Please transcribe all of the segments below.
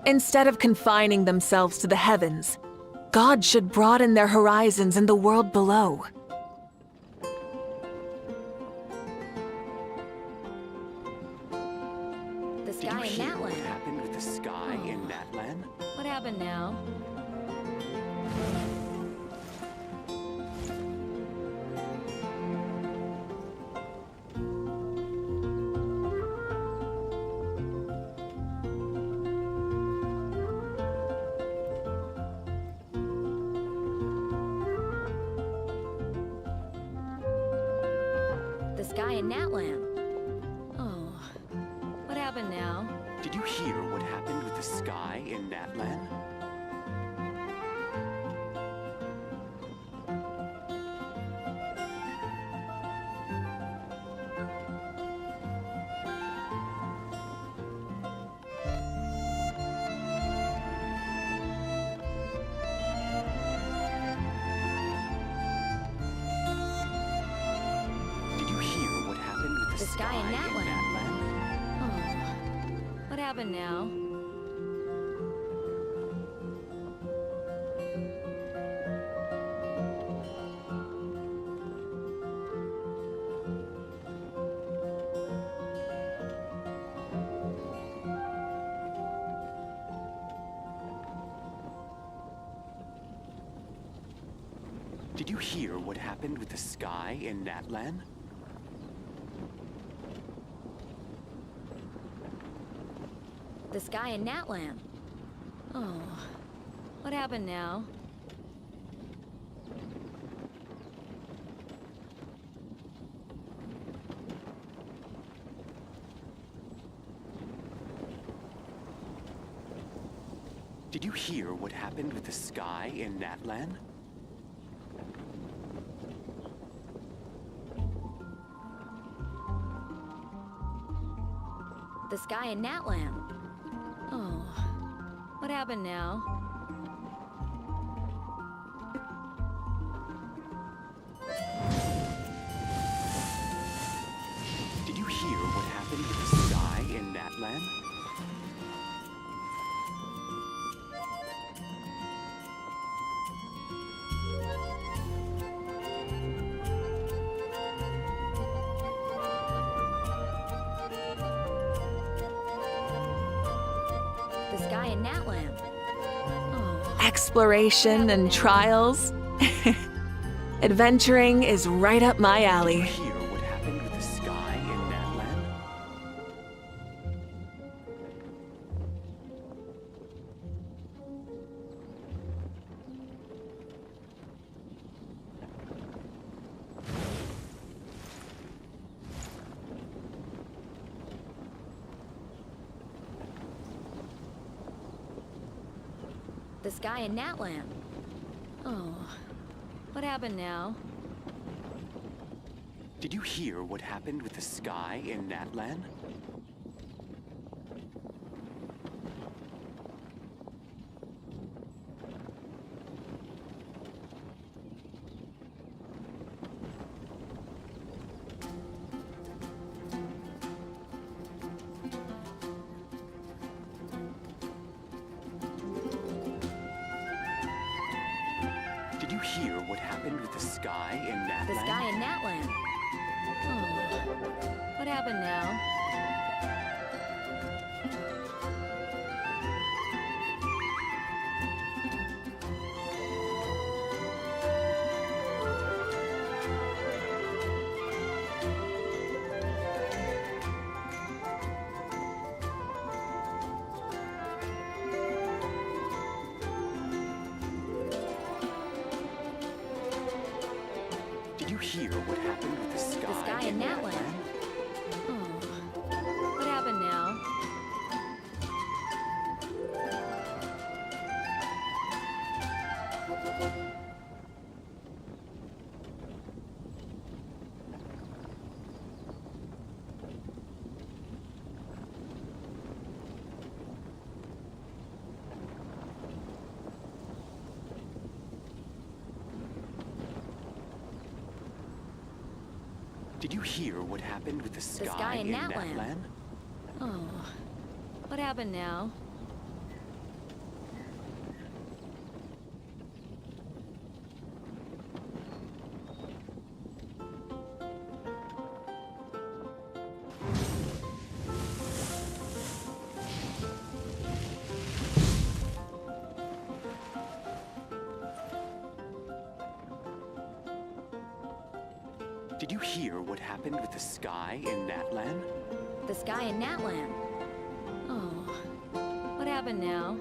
Instead of confining themselves to the heavens, God should broaden their horizons in the world below. The Did you sky in hear that what land. happened with the sky in that land? What happened now? The sky in Natlan. Oh, what happened now? Did you hear what happened with the sky in that land? Did you hear what happened with the sky in that land. land? Oh, what happened now? Did you hear what happened with the sky in that land? The sky in Natlan. Oh, what happened now? Did you hear what happened with the sky in that land? The sky in Natlan. Oh, what happened now? Did you hear what happened with the sky in that land? The sky in Natlan. Oh, Exploration and trials. Adventuring is right up my Did you alley. hear what happened with the sky in that land? the sky in Natlan. Oh, what happened now? Did you hear what happened with the sky in that land? Did you hear what happened with the sky in that The land? sky in Natlan. Oh, what happened now? Did you hear what happened with the sky, The sky in that Natlan. land? Oh, what happened now? Did you hear what happened with the sky, sky in that Natlan. land? Oh, what happened now? Did you hear what happened with the sky in Natlan? The sky in Natlan. Oh, what happened now?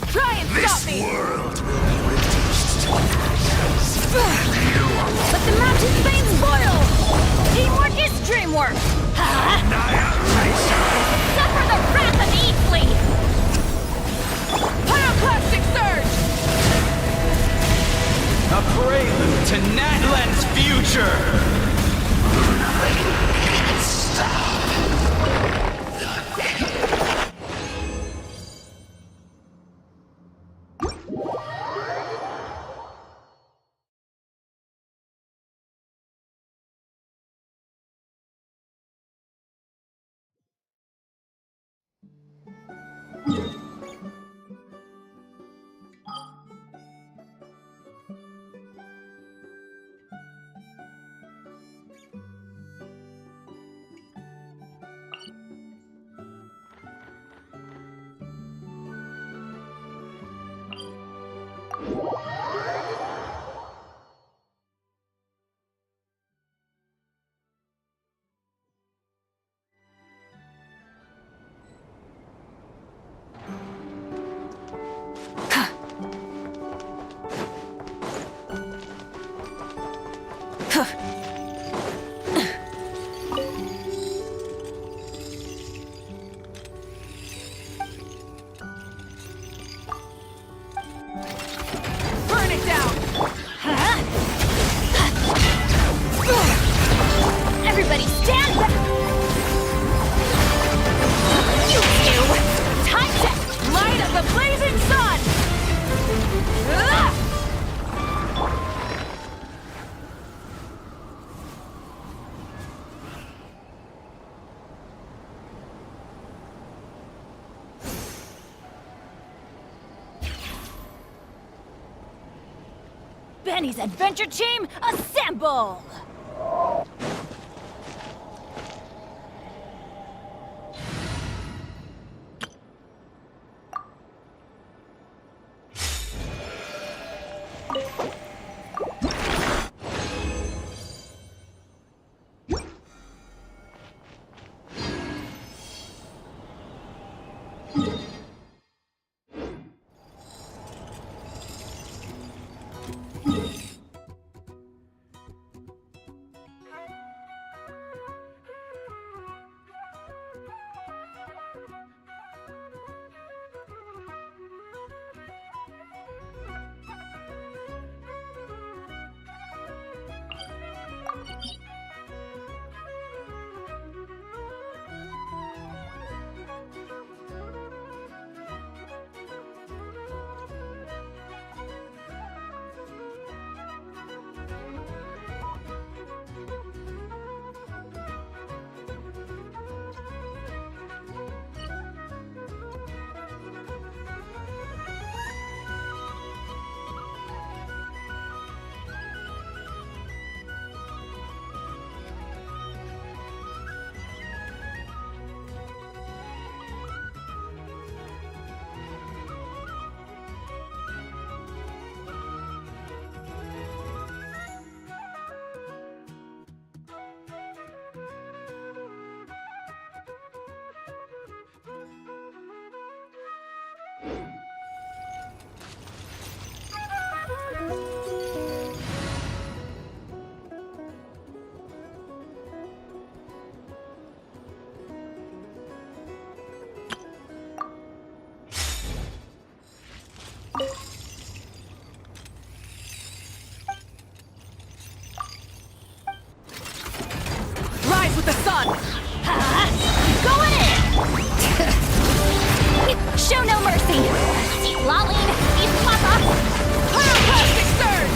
Try and stop me! World will be reduced to ashes. Let the mountains vein spoil! Teamwork is dreamwork! Annihilation! Suffer the wrath of Eatfleet! Pyroclastic surge! A prelude to Natlan's future! Nothing can stop. Burn it down! Everybody stand back! You two! Time to Light of the blazing sun! Benny's adventure team, assemble! Lolling! These papa! Plastic surge!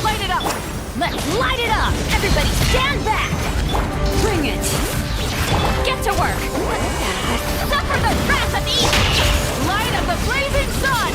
Light it up! Let's light it up! Everybody stand back! Bring it! Get to work! Suffer the wrath of the light of the blazing sun!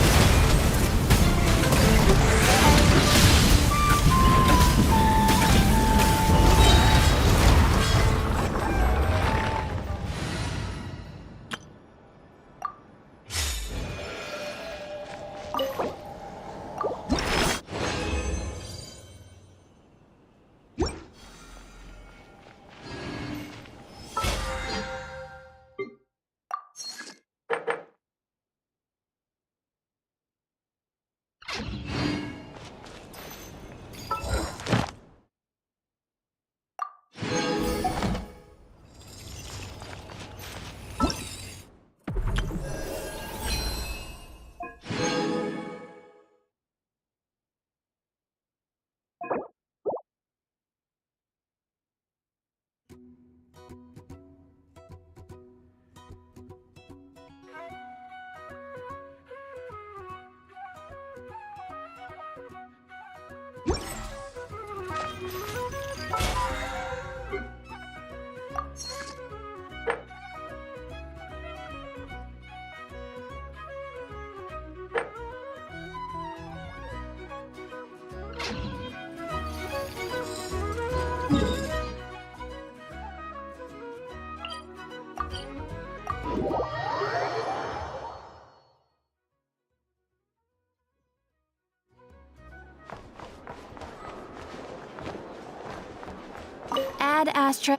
Add Astra.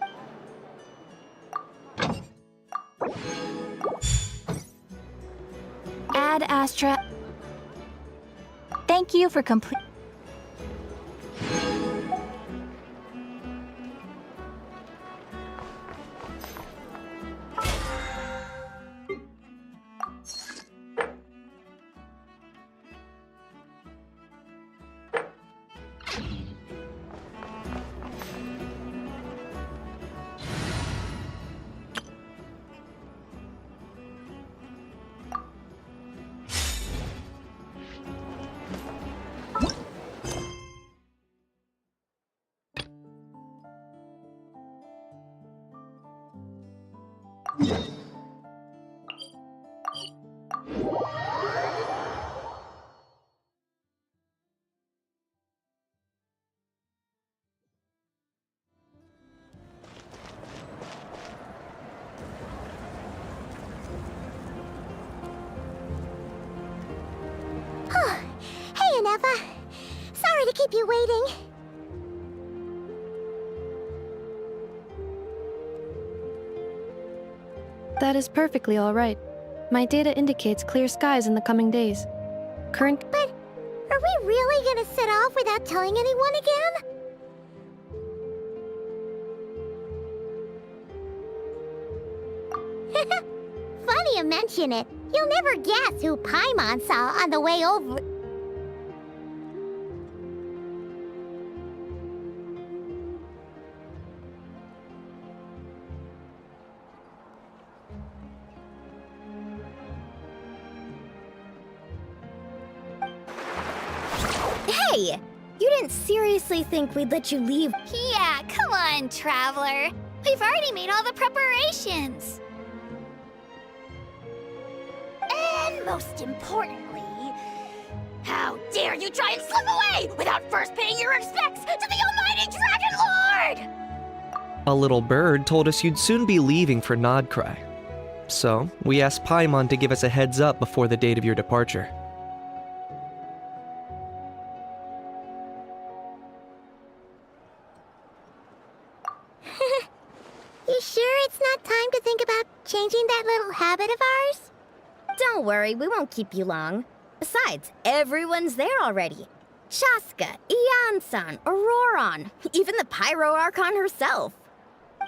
Add Astra. Thank you for complete. Hey, Aneva. Sorry to keep you waiting. That is perfectly all right. My data indicates clear skies in the coming days. Current... But are we really gonna set off without telling anyone again? Funny you mention it. You'll never guess who Paimon saw on the way over. Hey! You didn't seriously think we'd let you leave? Yeah, come on, Traveler. We've already made all the preparations. And most importantly, how dare you try and slip away without first paying your respects to the almighty Dragon Lord! A little bird told us you'd soon be leaving for Nodcry. So, we asked Paimon to give us a heads up before the date of your departure. You sure it's not time to think about changing that little habit of ours? Don't worry, we won't keep you long. Besides, everyone's there already. Shaska, Ian-san, Auroron, even the Pyro Archon herself.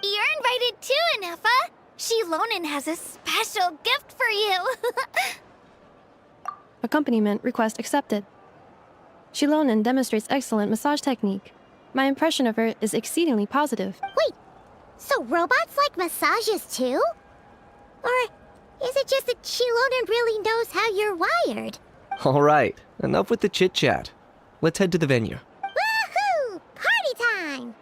You're invited too, Anefa. Shilonen has a special gift for you. Accompaniment request accepted. Shilonen demonstrates excellent massage technique. My impression of her is exceedingly positive. Wait, so robots like massages too? Or is it just that Shilonen really knows how you're wired? Alright, enough with the chit-chat. Let's head to the venue. Woohoo! Party time!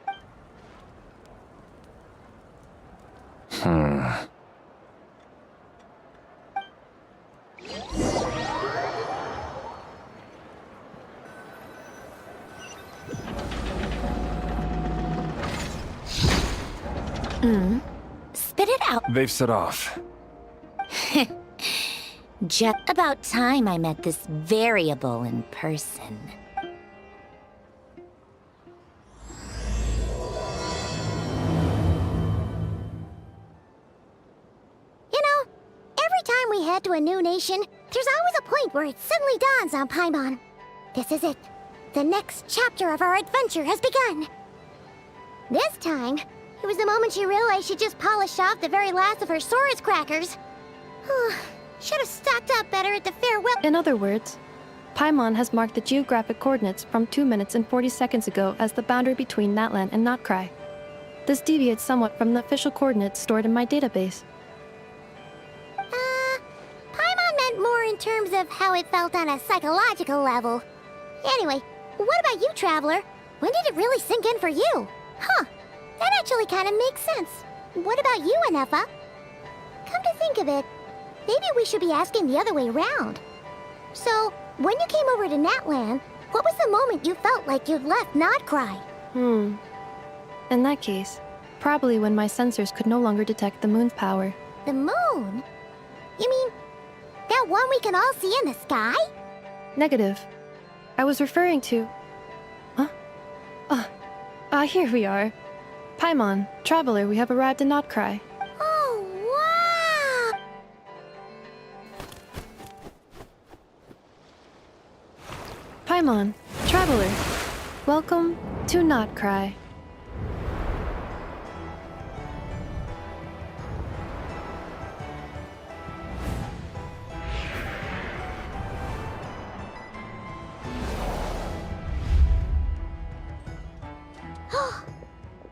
Spit it out. They've set off. Just about time I met this variable in person. You know, every time we head to a new nation, there's always a point where it suddenly dawns on Paimon. This is it. The next chapter of our adventure has begun. This time, it was the moment she realized she just polished off the very last of her Saurus crackers. Should have stocked up better at the farewell. In other words, Paimon has marked the geographic coordinates from 2 minutes and 40 seconds ago as the boundary between Natlan and Notcry. This deviates somewhat from the official coordinates stored in my database. Paimon meant more in terms of how it felt on a psychological level. Anyway, what about you, Traveler? When did it really sink in for you? Huh, that actually kind of makes sense. What about you, Anefa? Come to think of it, maybe we should be asking the other way around. So, when you came over to Natlan, what was the moment you felt like you'd left Nodcry? In that case, probably when my sensors could no longer detect the moon's power. The moon? You mean, that one we can all see in the sky? Negative. I was referring to... Here we are. Paimon, Traveler, we have arrived in Notcry. Oh, wow! Paimon, Traveler, welcome to Notcry.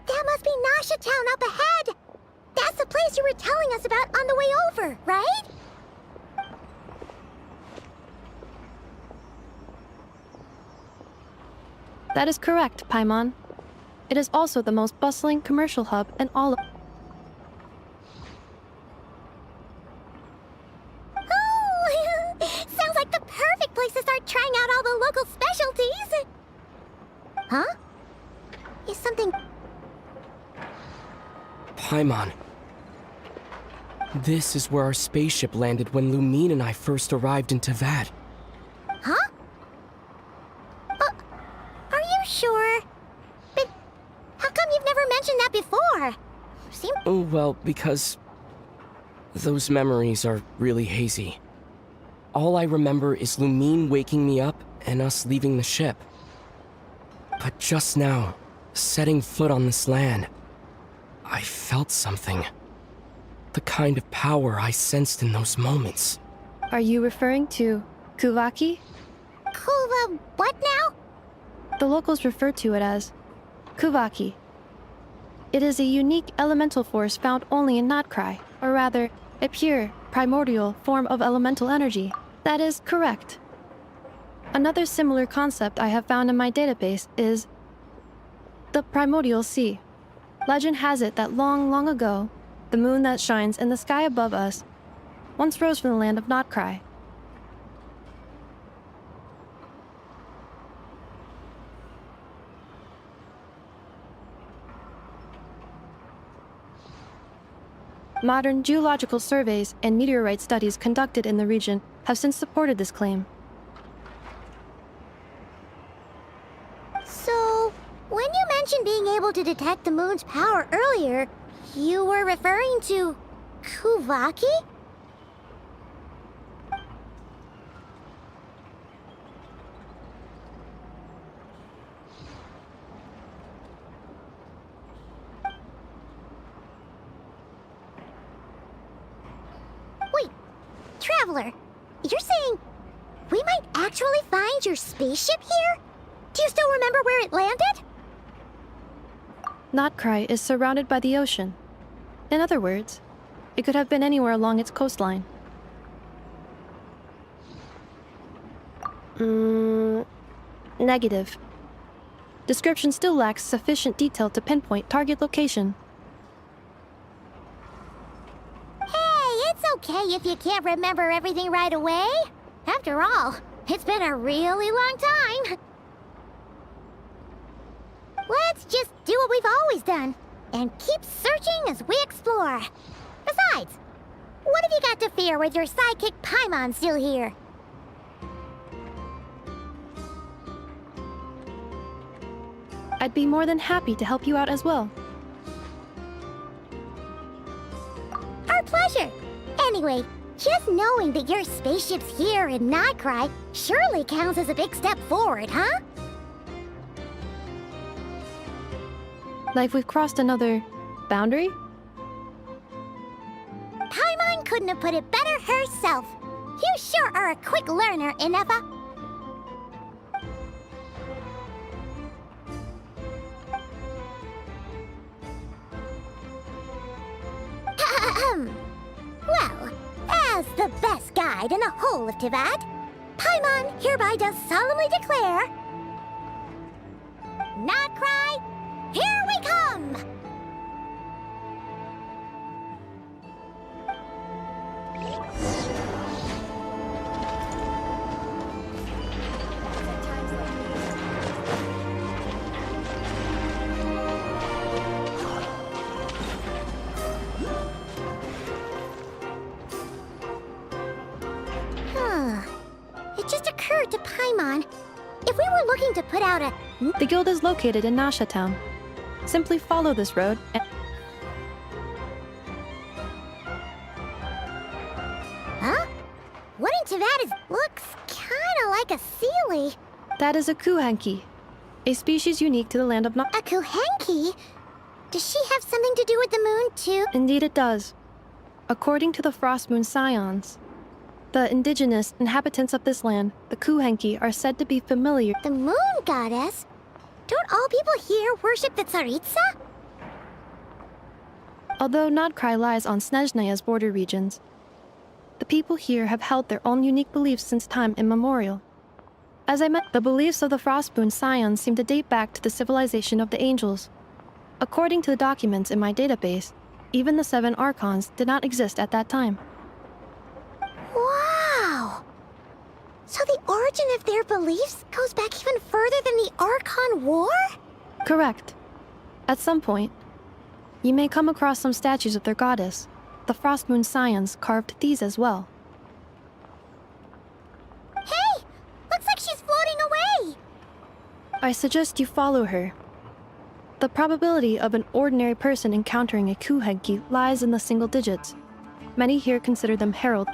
That must be Nasha Town up ahead! That's the place you were telling us about on the way over, right? That is correct, Paimon. It is also the most bustling commercial hub in all of... Oh! Sounds like the perfect place to start trying out all the local specialties! Huh? Is something... Paimon. This is where our spaceship landed when Lumine and I first arrived in Tavad. Huh? Are you sure? But how come you've never mentioned that before? Oh, well, because... those memories are really hazy. All I remember is Lumine waking me up and us leaving the ship. But just now, setting foot on this land, I felt something. The kind of power I sensed in those moments. Are you referring to Kuvaki? Kuva what now? The locals refer to it as Kuvaki. It is a unique elemental force found only in Notcry, or rather, a pure, primordial form of elemental energy. That is correct. Another similar concept I have found in my database is the primordial sea. Legend has it that long, long ago, the moon that shines in the sky above us once rose from the land of Notcry. Modern geological surveys and meteorite studies conducted in the region have since supported this claim. So, when you mentioned being able to detect the moon's power earlier, you were referring to Kuvaki? Wait, Traveler, you're saying we might actually find your spaceship here? Do you still remember where it landed? Notcry is surrounded by the ocean. In other words, it could have been anywhere along its coastline. Negative. Description still lacks sufficient detail to pinpoint target location. Hey, it's okay if you can't remember everything right away. After all, it's been a really long time. Let's just do what we've always done, and keep searching as we explore. Besides, what have you got to fear with your sidekick Paimon still here? I'd be more than happy to help you out as well. Our pleasure. Anyway, just knowing that your spaceship's here in Notcry surely counts as a big step forward, huh? Like we've crossed another boundary? Paimon couldn't have put it better herself. You sure are a quick learner, Inefa. Well, as the best guide in the whole of Teyvat, Paimon hereby does solemnly declare... Notcry, here we come! It just occurred to Paimon, if we were looking to put out a... The guild is located in Nasha Town. Simply follow this road and... Huh? What in Teyvat looks kinda like a Sealy. That is a Kuhanki, a species unique to the land of A Kuhenki? Does she have something to do with the moon, too? Indeed it does. According to the Frost Moon Scions, the indigenous inhabitants of this land, the Kuhenki, are said to be familiar. The moon goddess? Don't all people here worship the Tsaritsa? Although Notcry lies on Snezhnaya's border regions, the people here have held their own unique beliefs since time immemorial. As I met, the beliefs of the Frostmoon Scions seem to date back to the civilization of the angels. According to the documents in my database, even the 7 Archons did not exist at that time. Wow! So the origin of their beliefs goes back even further than the Archon War? Correct. At some point, you may come across some statues of their goddess. The Frostmoon Scions carved these as well. Hey! Looks like she's floating away! I suggest you follow her. The probability of an ordinary person encountering a Kuhenki lies in the single digits. Many here consider them heralds.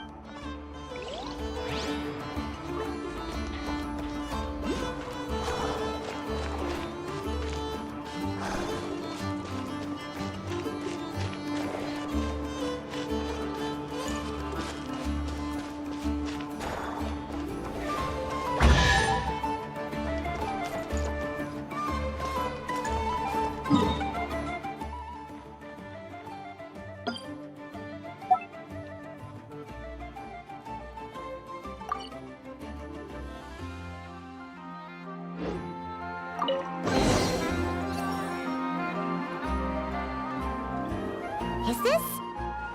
places?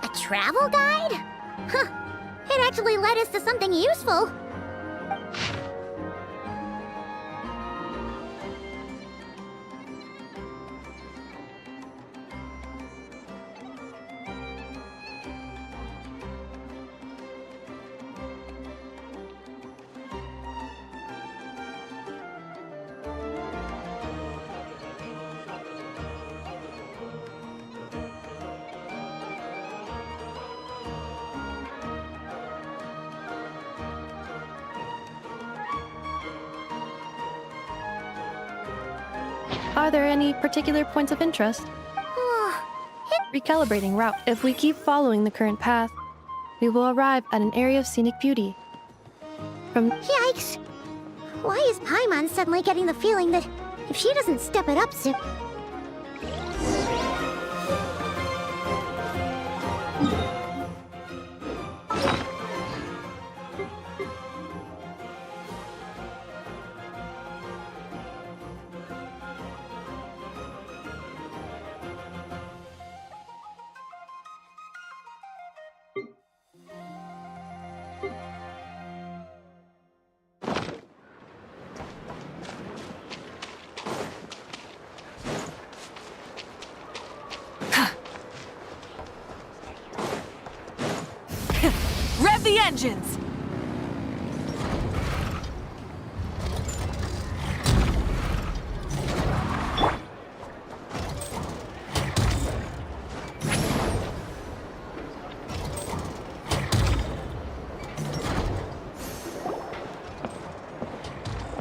A travel guide? Huh. It actually led us to something useful. Are there any particular points of interest? Recalibrating route. If we keep following the current path, we will arrive at an area of scenic beauty. Yikes! Why is Paimon suddenly getting the feeling that if she doesn't step it up soon... Rev the engines!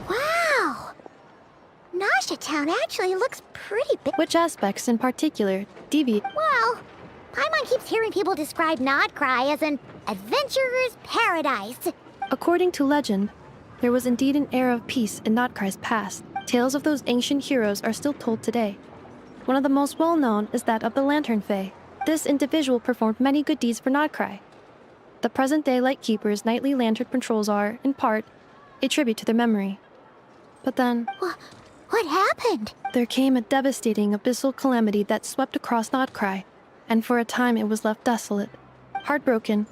Wow! Nasha Town actually looks pretty big. Which aspects in particular deviate? Well, Paimon keeps hearing people describe Nodcry as an adventurer's paradise. According to legend, there was indeed an era of peace in Nodcry's past. Tales of those ancient heroes are still told today. One of the most well-known is that of the Lantern Fae. This individual performed many good deeds for Nodcry. The present-day Lightkeeper's nightly lantern patrols are, in part, a tribute to their memory. But then... What happened? There came a devastating abyssal calamity that swept across Nodcry, and for a time it was left desolate. Heartbroken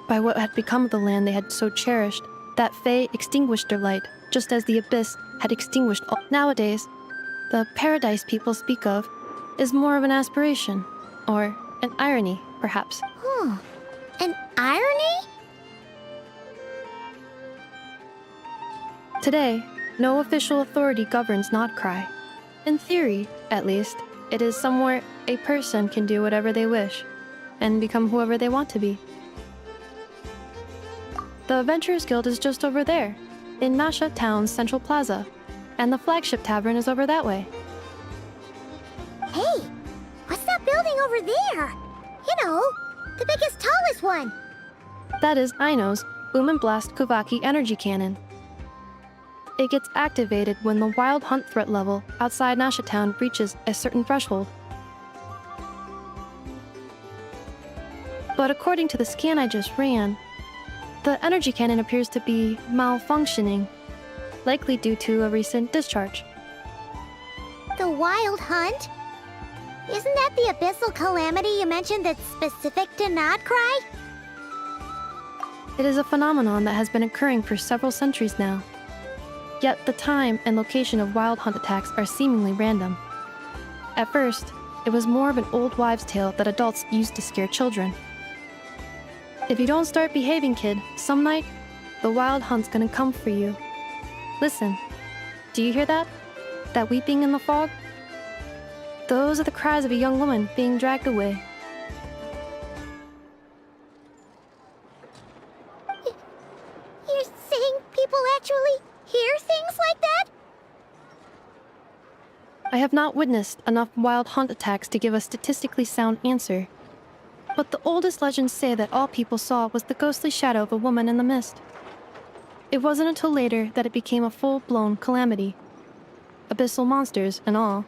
by what had become of the land they had so cherished, that Fae extinguished their light, just as the abyss had extinguished all. Nowadays, the paradise people speak of is more of an aspiration, or an irony, perhaps. An irony? Today, no official authority governs Nodcry. In theory, at least, it is somewhere a person can do whatever they wish, and become whoever they want to be. The Adventurers Guild is just over there, in Nasha Town's Central Plaza, and the flagship tavern is over that way. Hey, what's that building over there? You know, the biggest, tallest one. That is Aino's Boom and Blast Kuvaki energy cannon. It gets activated when the wild hunt threat level outside Nasha Town reaches a certain threshold. But according to the scan I just ran, the energy cannon appears to be malfunctioning, likely due to a recent discharge. The wild hunt? Isn't that the abyssal calamity you mentioned that's specific to Nodcry? It is a phenomenon that has been occurring for several centuries now. Yet the time and location of wild hunt attacks are seemingly random. At first, it was more of an old wives' tale that adults used to scare children. If you don't start behaving, kid, some night, the wild hunt's gonna come for you. Listen, do you hear that? That weeping in the fog? Those are the cries of a young woman being dragged away. You're saying people actually hear things like that? I have not witnessed enough wild hunt attacks to give a statistically sound answer. But the oldest legends say that all people saw was the ghostly shadow of a woman in the mist. It wasn't until later that it became a full-blown calamity. Abyssal monsters and all.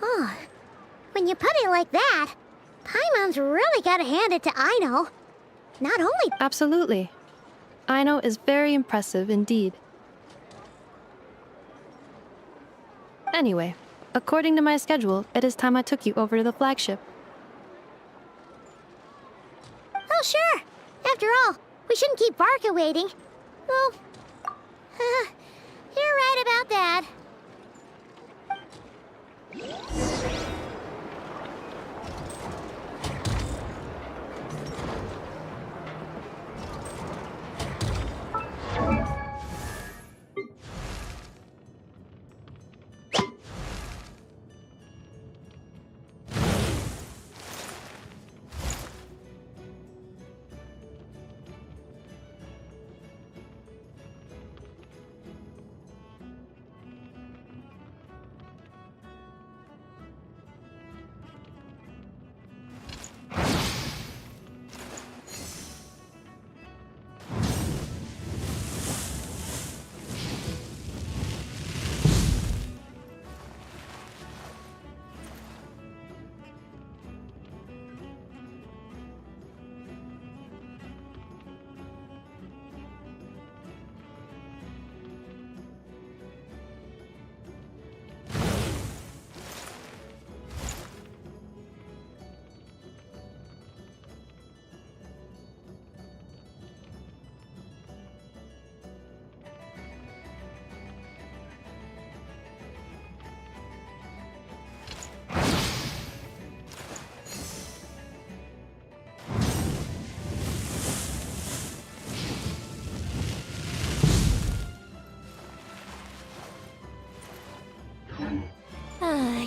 Oh, when you put it like that, Paimon's really gotta hand it to Aino. Not only... Absolutely. Aino is very impressive indeed. Anyway, According to my schedule, it is time I took you over to the flagship. Oh, sure. After all, we shouldn't keep Varka waiting. Oh, you're right about that.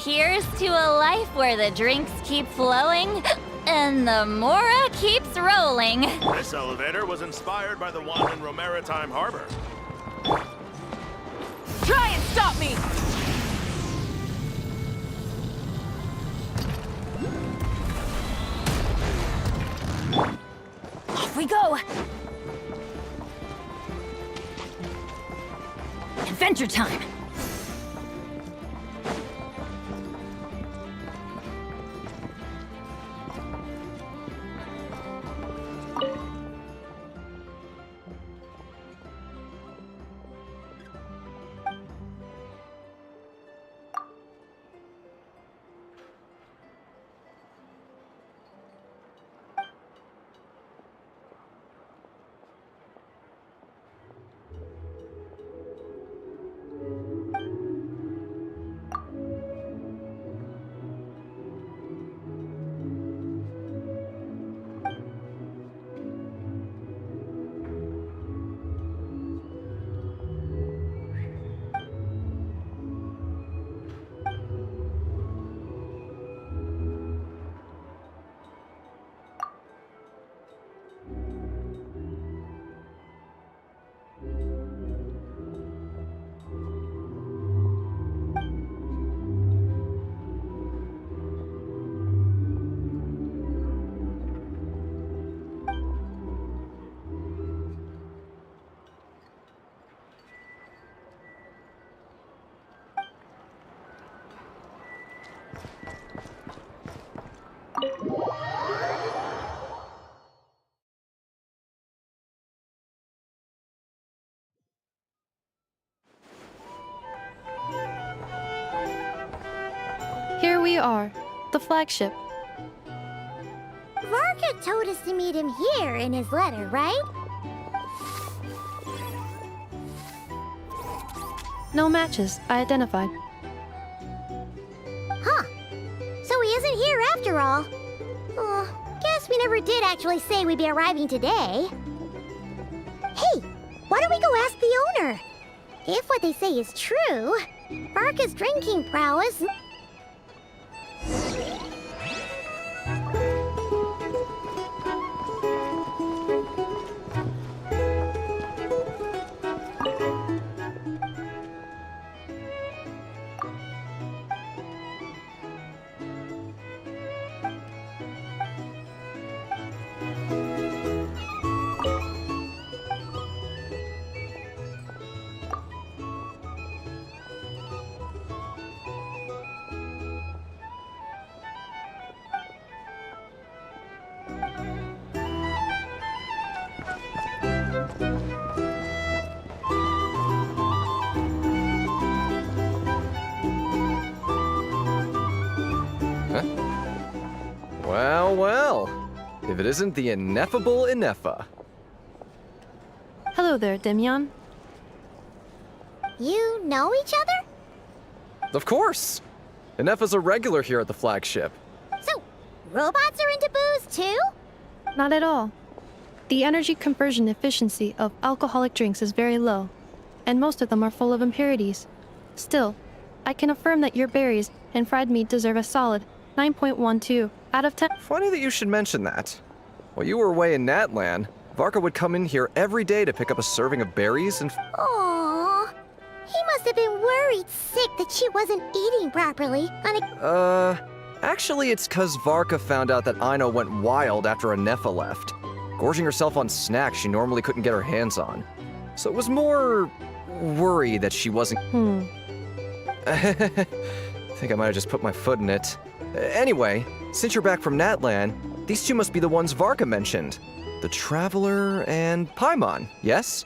Here's to a life where the drinks keep flowing and the Mora keeps rolling. This elevator was inspired by the one in Romaritime Harbor. Try and stop me! Off we go! Adventure time! Here we are, the flagship. Varka told us to meet him here in his letter, right? No matches, I identified. Huh. So he isn't here after all. Oh, guess we never did actually say we'd be arriving today. Hey, why don't we go ask the owner? If what they say is true, Varka's drinking prowess... if it isn't the ineffable Inefa. Hello there, Demyon. You know each other? Of course! Inefa's a regular here at the flagship. So, robots are into booze too? Not at all. The energy conversion efficiency of alcoholic drinks is very low, and most of them are full of impurities. Still, I can affirm that your berries and fried meat deserve a solid 9.12 out of 10. Funny that you should mention that. While you were away in Natlan, Varka would come in here every day to pick up a serving of berries and... Aww. He must have been worried sick that she wasn't eating properly on a... Actually it's 'cause Varka found out that Aino went wild after Inefa left, gorging herself on snacks she normally couldn't get her hands on. So it was more... worry that she wasn't... I think I might have just put my foot in it. Anyway, since you're back from Natlan, these two must be the ones Varka mentioned. The Traveler and Paimon, yes?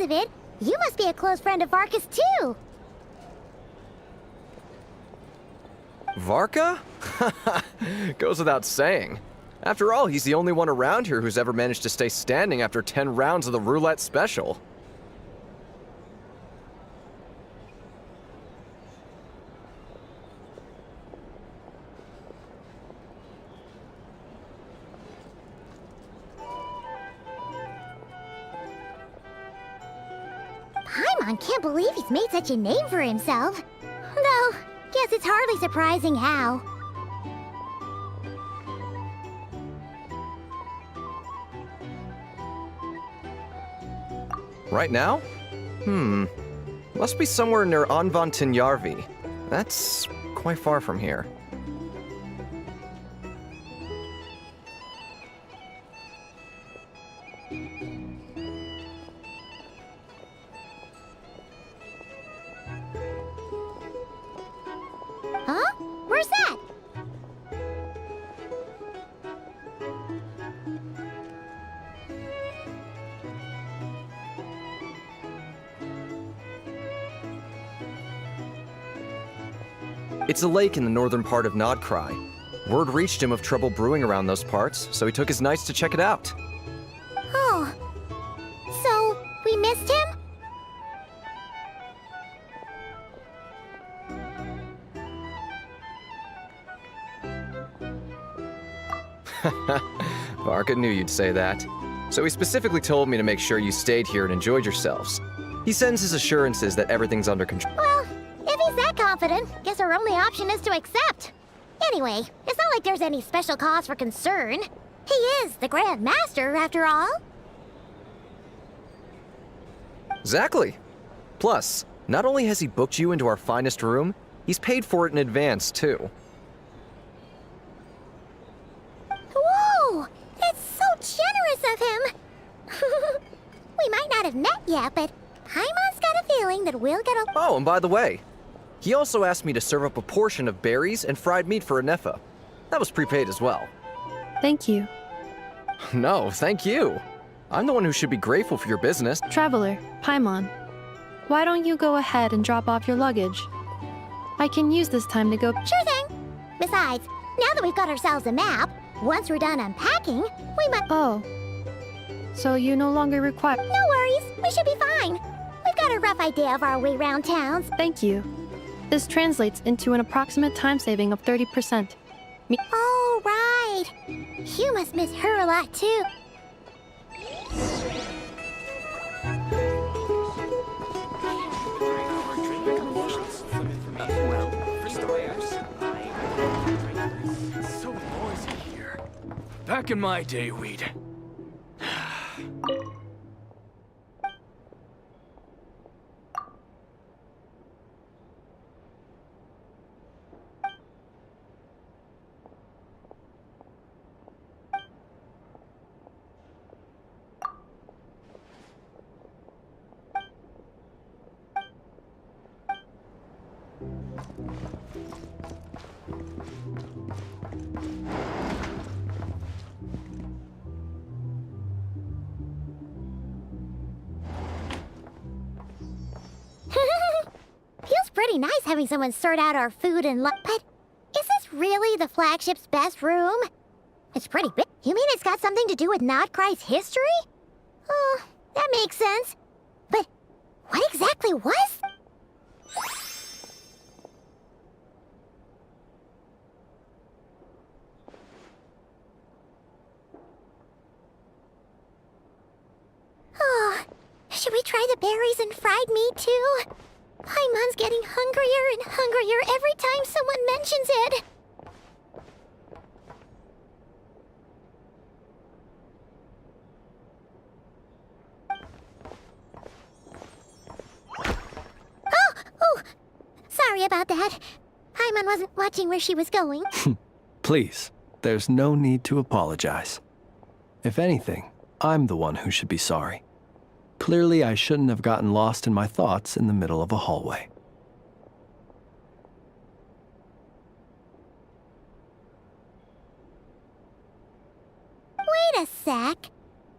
of it, you must be a close friend of Varka's too. Varka? Goes without saying. After all, he's the only one around here who's ever managed to stay standing after 10 rounds of the roulette special. Paimon can't believe he's made such a name for himself. Though, guess it's hardly surprising how. Right now? Must be somewhere near Anvantinjarvi. That's quite far from here. Huh? Where's that? It's a lake in the northern part of Nodkrai. Word reached him of trouble brewing around those parts, so he took his knights to check it out. Oh. So, we missed him? Varka knew you'd say that. So he specifically told me to make sure you stayed here and enjoyed yourselves. He sends his assurances that everything's under control. Well, if he's that confident, guess our only option is to accept. Anyway, it's not like there's any special cause for concern. He is the Grand Master, after all. Exactly. Plus, not only has he booked you into our finest room, he's paid for it in advance, too. Whoa! That's so generous of him! We might not have met yet, but Paimon's got a feeling that we'll get a— Oh, and by the way, he also asked me to serve up a portion of berries and fried meat for Anefa. That was prepaid as well. Thank you. No, thank you. I'm the one who should be grateful for your business. Traveler, Paimon, why don't you go ahead and drop off your luggage? I can use this time to go— Sure thing! Besides, now that we've got ourselves a map, once we're done unpacking, we might— Oh. So you no longer require— No worries, we should be fine. We've got a rough idea of our way round towns. Thank you. This translates into an approximate time saving of 30%. Oh, right! You must miss her a lot, too. So noisy here. Back in my day, we'd... Feels pretty nice having someone sort out our food and lunch. But is this really the flagship's best room? It's pretty big. You mean it's got something to do with Nodkrai's history? Oh, that makes sense. But what exactly was? Oh, should we try the berries and fried meat too? Paimon's getting hungrier and hungrier every time someone mentions it. Oh! Sorry about that. Paimon wasn't watching where she was going. Please, there's no need to apologize. If anything, I'm the one who should be sorry. Clearly, I shouldn't have gotten lost in my thoughts in the middle of a hallway. Wait a sec.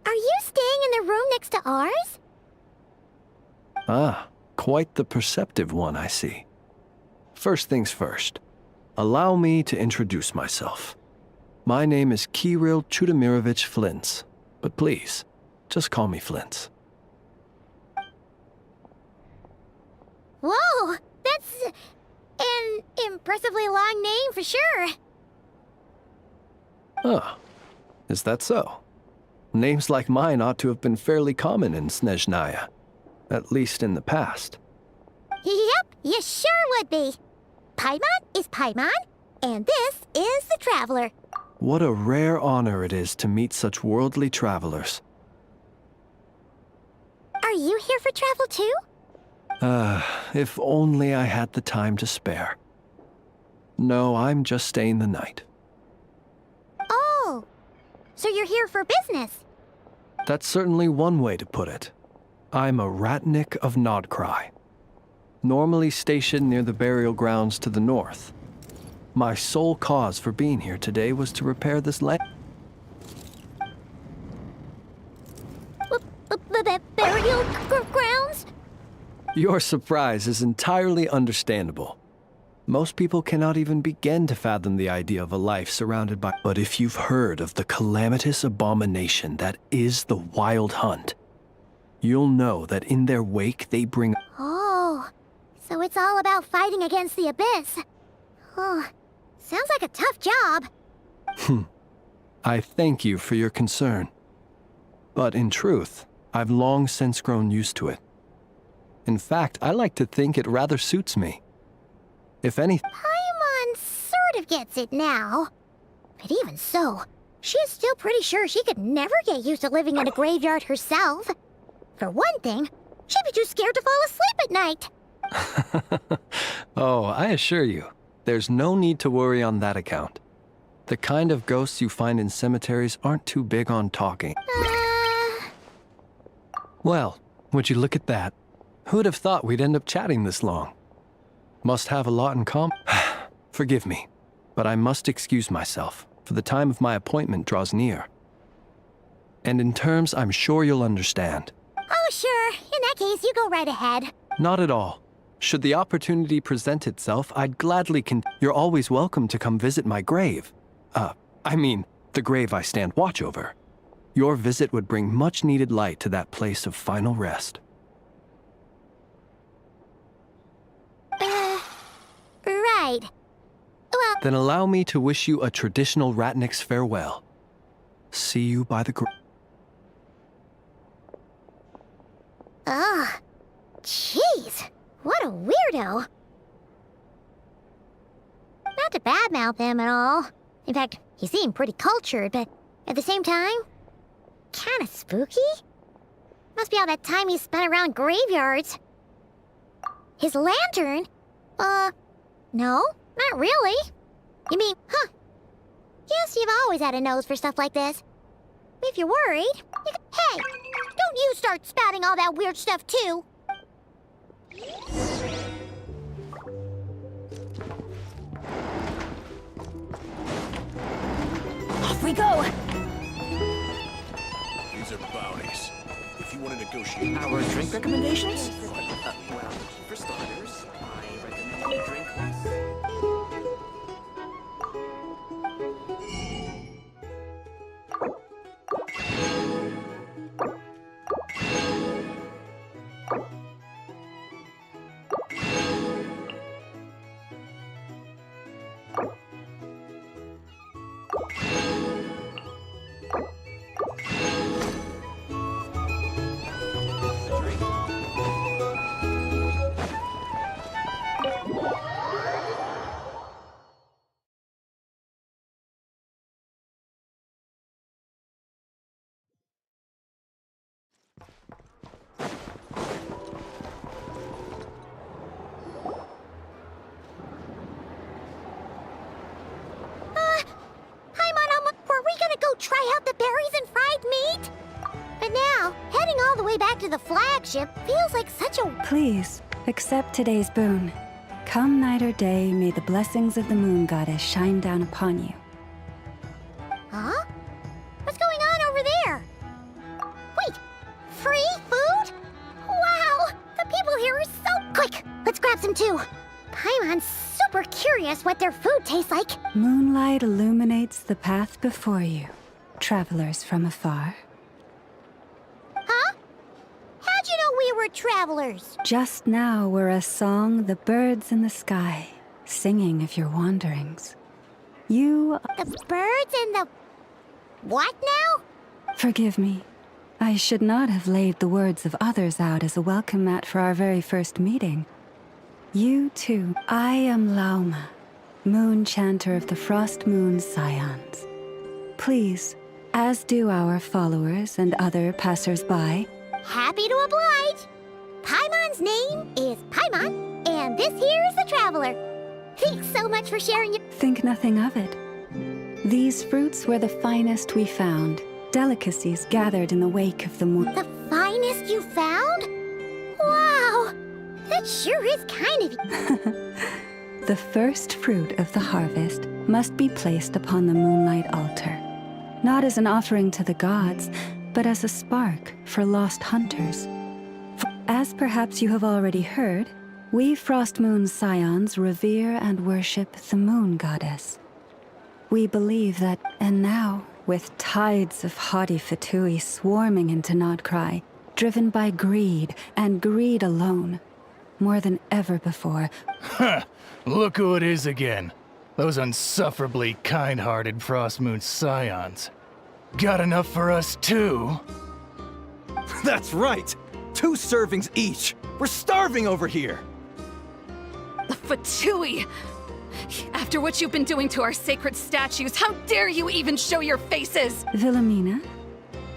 Are you staying in the room next to ours? Ah, quite the perceptive one, I see. First things first, allow me to introduce myself. My name is Kirill Chudamirovich Flintz, but please, just call me Flintz. Whoa, that's an impressively long name for sure. Oh, is that so? Names like mine ought to have been fairly common in Snezhnaya, at least in the past. Yep, you sure would be. Paimon is Paimon, and this is the Traveler. What a rare honor it is to meet such worldly travelers. Are you here for travel too? If only I had the time to spare. No, I'm just staying the night. Oh, so you're here for business? That's certainly one way to put it. I'm a ratnik of Nodcry, normally stationed near the burial grounds to the north. My sole cause for being here today was to repair this land. Burial grounds? Your surprise is entirely understandable. Most people cannot even begin to fathom the idea of a life surrounded by... But if you've heard of the calamitous abomination that is the Wild Hunt, you'll know that in their wake they bring... Oh, so it's all about fighting against the abyss. Oh, sounds like a tough job. I thank you for your concern. But in truth, I've long since grown used to it. In fact, I like to think it rather suits me. If any... Paimon sort of gets it now. But even so, she is still pretty sure she could never get used to living in a graveyard herself. For one thing, she'd be too scared to fall asleep at night. Oh, I assure you, there's no need to worry on that account. The kind of ghosts you find in cemeteries aren't too big on talking. Well, would you look at that? Who'd have thought we'd end up chatting this long? Must have a lot in common. Forgive me, but I must excuse myself, for the time of my appointment draws near. And in terms I'm sure you'll understand. Oh, sure. In that case, you go right ahead. Not at all. Should the opportunity present itself, I'd gladly You're always welcome to come visit my grave. I mean, the grave I stand watch over. Your visit would bring much-needed light to that place of final rest. Right. Well... Then allow me to wish you a traditional ratnik's farewell. See you by the grave. Ugh. Jeez. What a weirdo. Not to badmouth him at all. In fact, he seemed pretty cultured, but at the same time, kinda spooky? Must be all that time he spent around graveyards. His lantern? No, not really. You mean, Guess you've always had a nose for stuff like this. If you're worried, you can... Hey! Don't you start spouting all that weird stuff, too! Off we go! These are bounties. If you want to negotiate... Our drink recommendations? Well, for starters, I recommend you drink less. Try out the berries and fried meat? But now, heading all the way back to the flagship feels like such a... Please, accept today's boon. Come night or day, may the blessings of the moon goddess shine down upon you. Huh? What's going on over there? Wait, free food? Wow! The people grab some too. Paimon's super curious what their food tastes like. Moonlight illuminates the path before you, travelers from afar. Huh? How'd you know we were travelers? Just now were a song the birds in the sky, singing of your wanderings. You... The birds and the... what now? Forgive me. I should not have laid the words of others out as a welcome mat for our very first meeting. You too. I am Lauma, moon chanter of the Frost Moon Scions. Please, as do our followers and other passers-by. Happy to oblige. Paimon's name is Paimon, and this here is the Traveler. Thanks so much for sharing your... Think nothing of it. These fruits were the finest we found, delicacies gathered in the wake of the moon. The finest you found? Wow! That sure is kind of you. The first fruit of the harvest must be placed upon the moonlight altar, not as an offering to the gods, but as a spark for lost hunters. As perhaps you have already heard, we Frost Moon Scions revere and worship the moon goddess. We believe that, and now, with tides of haughty Fatui swarming into Nodcry, driven by greed, and greed alone, more than ever before. Huh! Look who it is again. Those unsufferably kind-hearted Frost Moon Scions. Got enough for us too? That's right! 2 servings each! We're starving over here! Fatui! After what you've been doing to our sacred statues, how dare you even show your faces? Wilhelmina,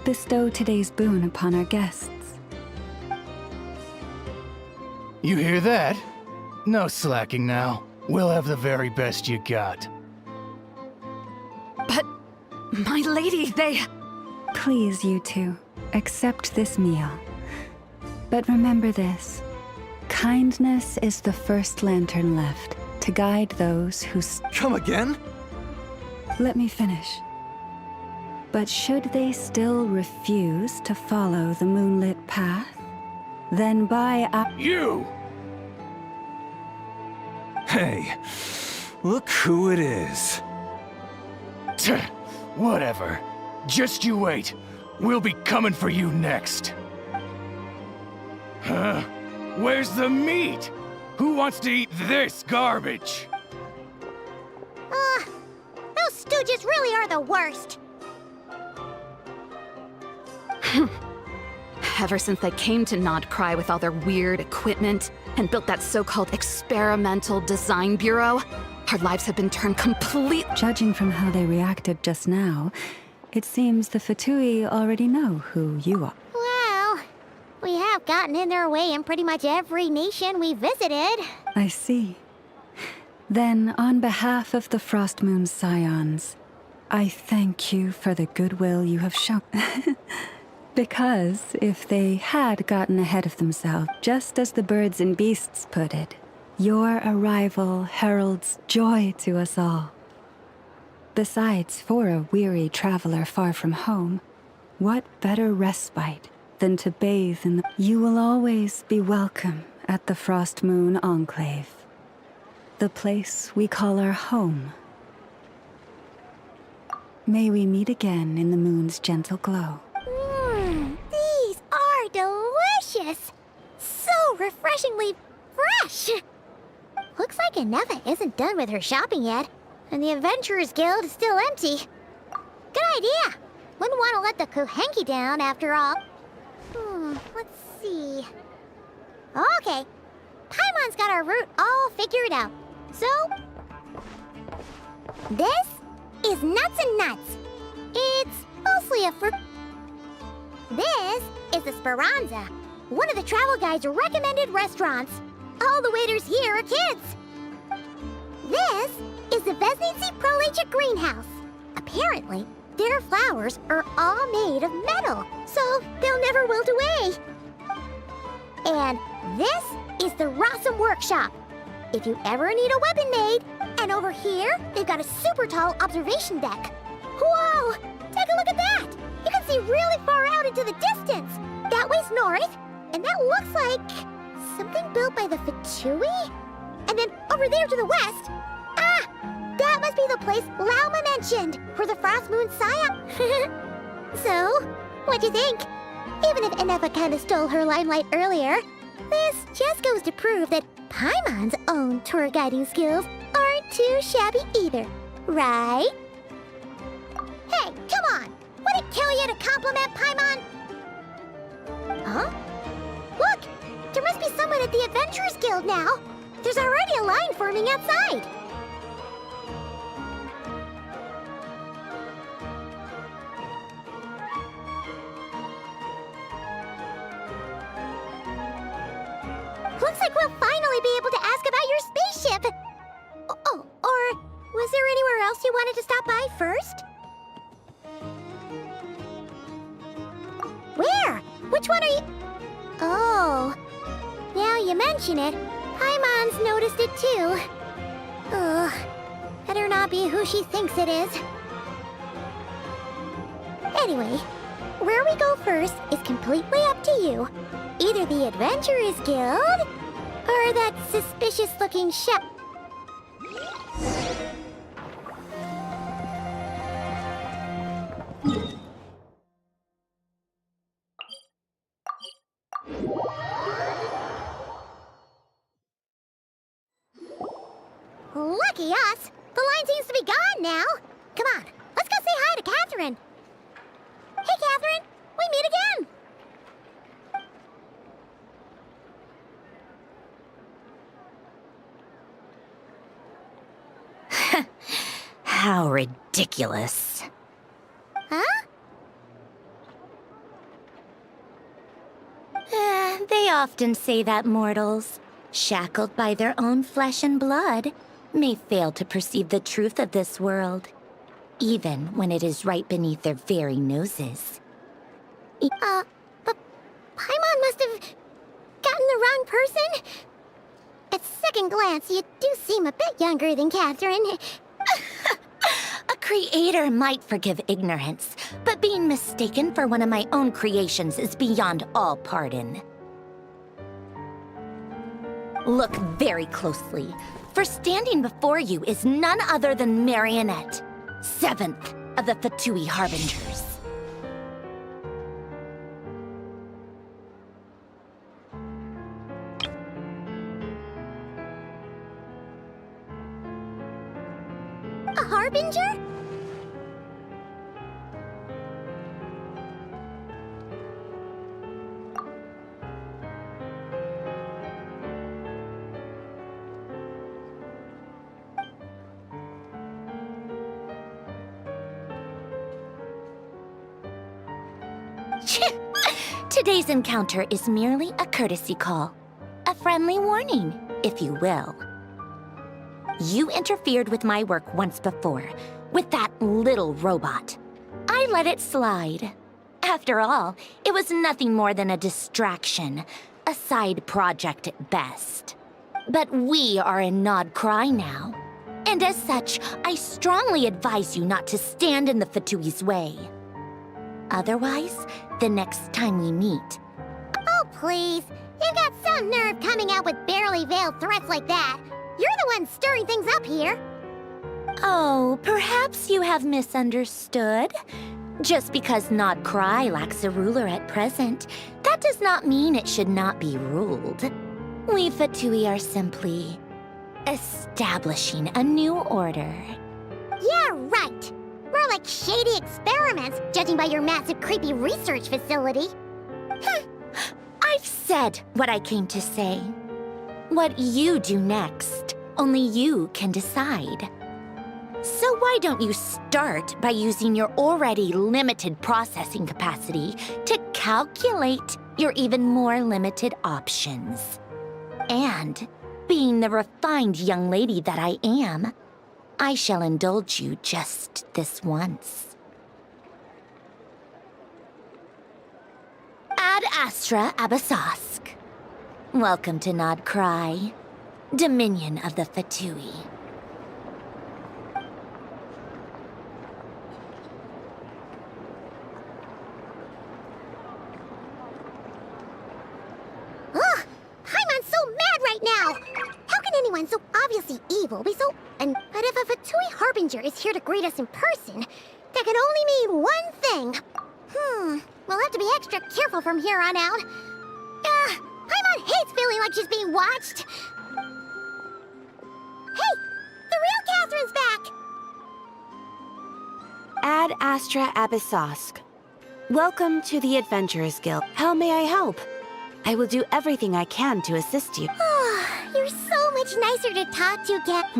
bestow today's boon upon our guests. You hear that? No slacking now. We'll have the very best you got. But, my lady, they... Please, you two, accept this meal. But remember this. Kindness is the first lantern left to guide those who... Come again? Let me finish. But should they still refuse to follow the moonlit path, then by You! Hey, look who it is. Whatever. Just you wait. We'll be coming for you next. Huh? Where's the meat? Who wants to eat this garbage? Those stooges really are the worst. Ever since they came to Nodcry with all their weird equipment and built that so-called experimental design bureau, our lives have been turned complete. Judging from how they reacted just now, it seems the Fatui already know who you are. Well, we have gotten in their way in pretty much every nation we visited. I see. Then, on behalf of the Frost Moon Scions, I thank you for the goodwill you have shown. Because if they had gotten ahead of themselves, just as the birds and beasts put it, your arrival heralds joy to us all. Besides, for a weary traveler far from home, what better respite than to bathe in the... You will always be welcome at the Frost Moon Enclave, the place we call our home. May we meet again in the moon's gentle glow. These are delicious! So refreshingly fresh! Looks like Inefa isn't done with her shopping yet, and the Adventurers Guild is still empty. Good idea! Wouldn't want to let the Kuhenki down after all. Let's see... Okay, Paimon's got our route all figured out. So... this is Nuts and Nuts. It's mostly a fruit... This is the Speranza, one of the travel guide's recommended restaurants. All the waiters here are kids. This is the Vesnici Prolecha greenhouse. Apparently, their flowers are all made of metal, so they'll never wilt away. And this is the Rossum Workshop. If you ever need a weapon made. And over here, they've got a super tall observation deck. Whoa! Take a look at that! You can see really far out into the distance. That way's north, and that looks like Something built by the Fatui? And then over there to the west? Ah! That must be the place Lauma mentioned, for the Frost Moon Scion. So, what'd you think? Even if Enefa kinda stole her limelight earlier, this just goes to prove that Paimon's own tour guiding skills aren't too shabby either, right? Hey, come on! Would it kill you to compliment Paimon? Huh? Look! There must be someone at the Adventurers Guild now! There's already a line forming outside! Looks like we'll finally be able to ask about your spaceship! Oh, or was there anywhere else you wanted to stop by first? Where? Which one are you... Oh, now you mention it, Paimon's noticed it too. Ugh, better not be who she thinks it is. Anyway, where we go first is completely up to you. Either the Adventurers Guild, or that suspicious-looking shop. Lucky us! The line seems to be gone now. Come on, let's go say hi to Catherine. Hey, Catherine, we meet again. How ridiculous. Huh? They often say that mortals, shackled by their own flesh and blood, may fail to perceive the truth of this world, even when it is right beneath their very noses. But Paimon must have gotten the wrong person? At second glance, you do seem a bit younger than Catherine. A creator might forgive ignorance, but being mistaken for one of my own creations is beyond all pardon. Look very closely, for standing before you is none other than Marionette, 7th of the Fatui Harbingers. A Harbinger? Today's encounter is merely a courtesy call. A friendly warning, if you will. You interfered with my work once before, with that little robot. I let it slide. After all, it was nothing more than a distraction, a side project at best. But we are in Nod Cry now, and as such, I strongly advise you not to stand in the Fatui's way. Otherwise, the next time we meet... Oh, please. You've got some nerve coming out with barely veiled threats like that. You're the one stirring things up here. Oh, perhaps you have misunderstood. Just because Nod Cry lacks a ruler at present, that does not mean it should not be ruled. We Fatui are simply... establishing a new order. Yeah, right. More like shady experiments, judging by your massive, creepy research facility. I've said what I came to say. What you do next, only you can decide. So why don't you start by using your already limited processing capacity to calculate your even more limited options? And, being the refined young lady that I am, I shall indulge you just this once. Ad Astra Abasask. Welcome to Nod Cry, Dominion of the Fatui. Ugh! Paimon one so obviously evil be so... But if a Fatui Harbinger is here to greet us in person, that can only mean one thing. We'll have to be extra careful from here on out. Paimon hates feeling like she's being watched. Hey! The real Catherine's back! Ad Astra Abyssosk. Welcome to the Adventurers Guild. How may I help? I will do everything I can to assist you. You're so much nicer to talk to, Cat.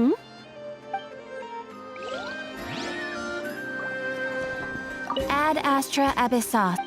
Ad Astra Abyssosk.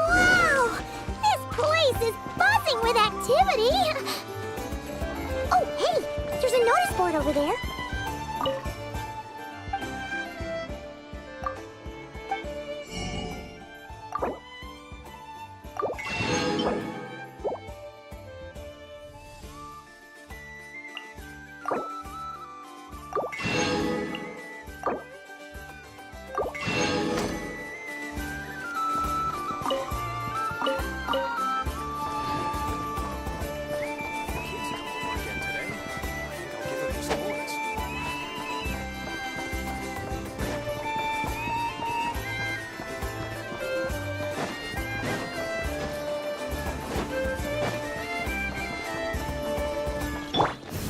Wow! This place is buzzing with activity! Oh, hey! There's a notice board over there.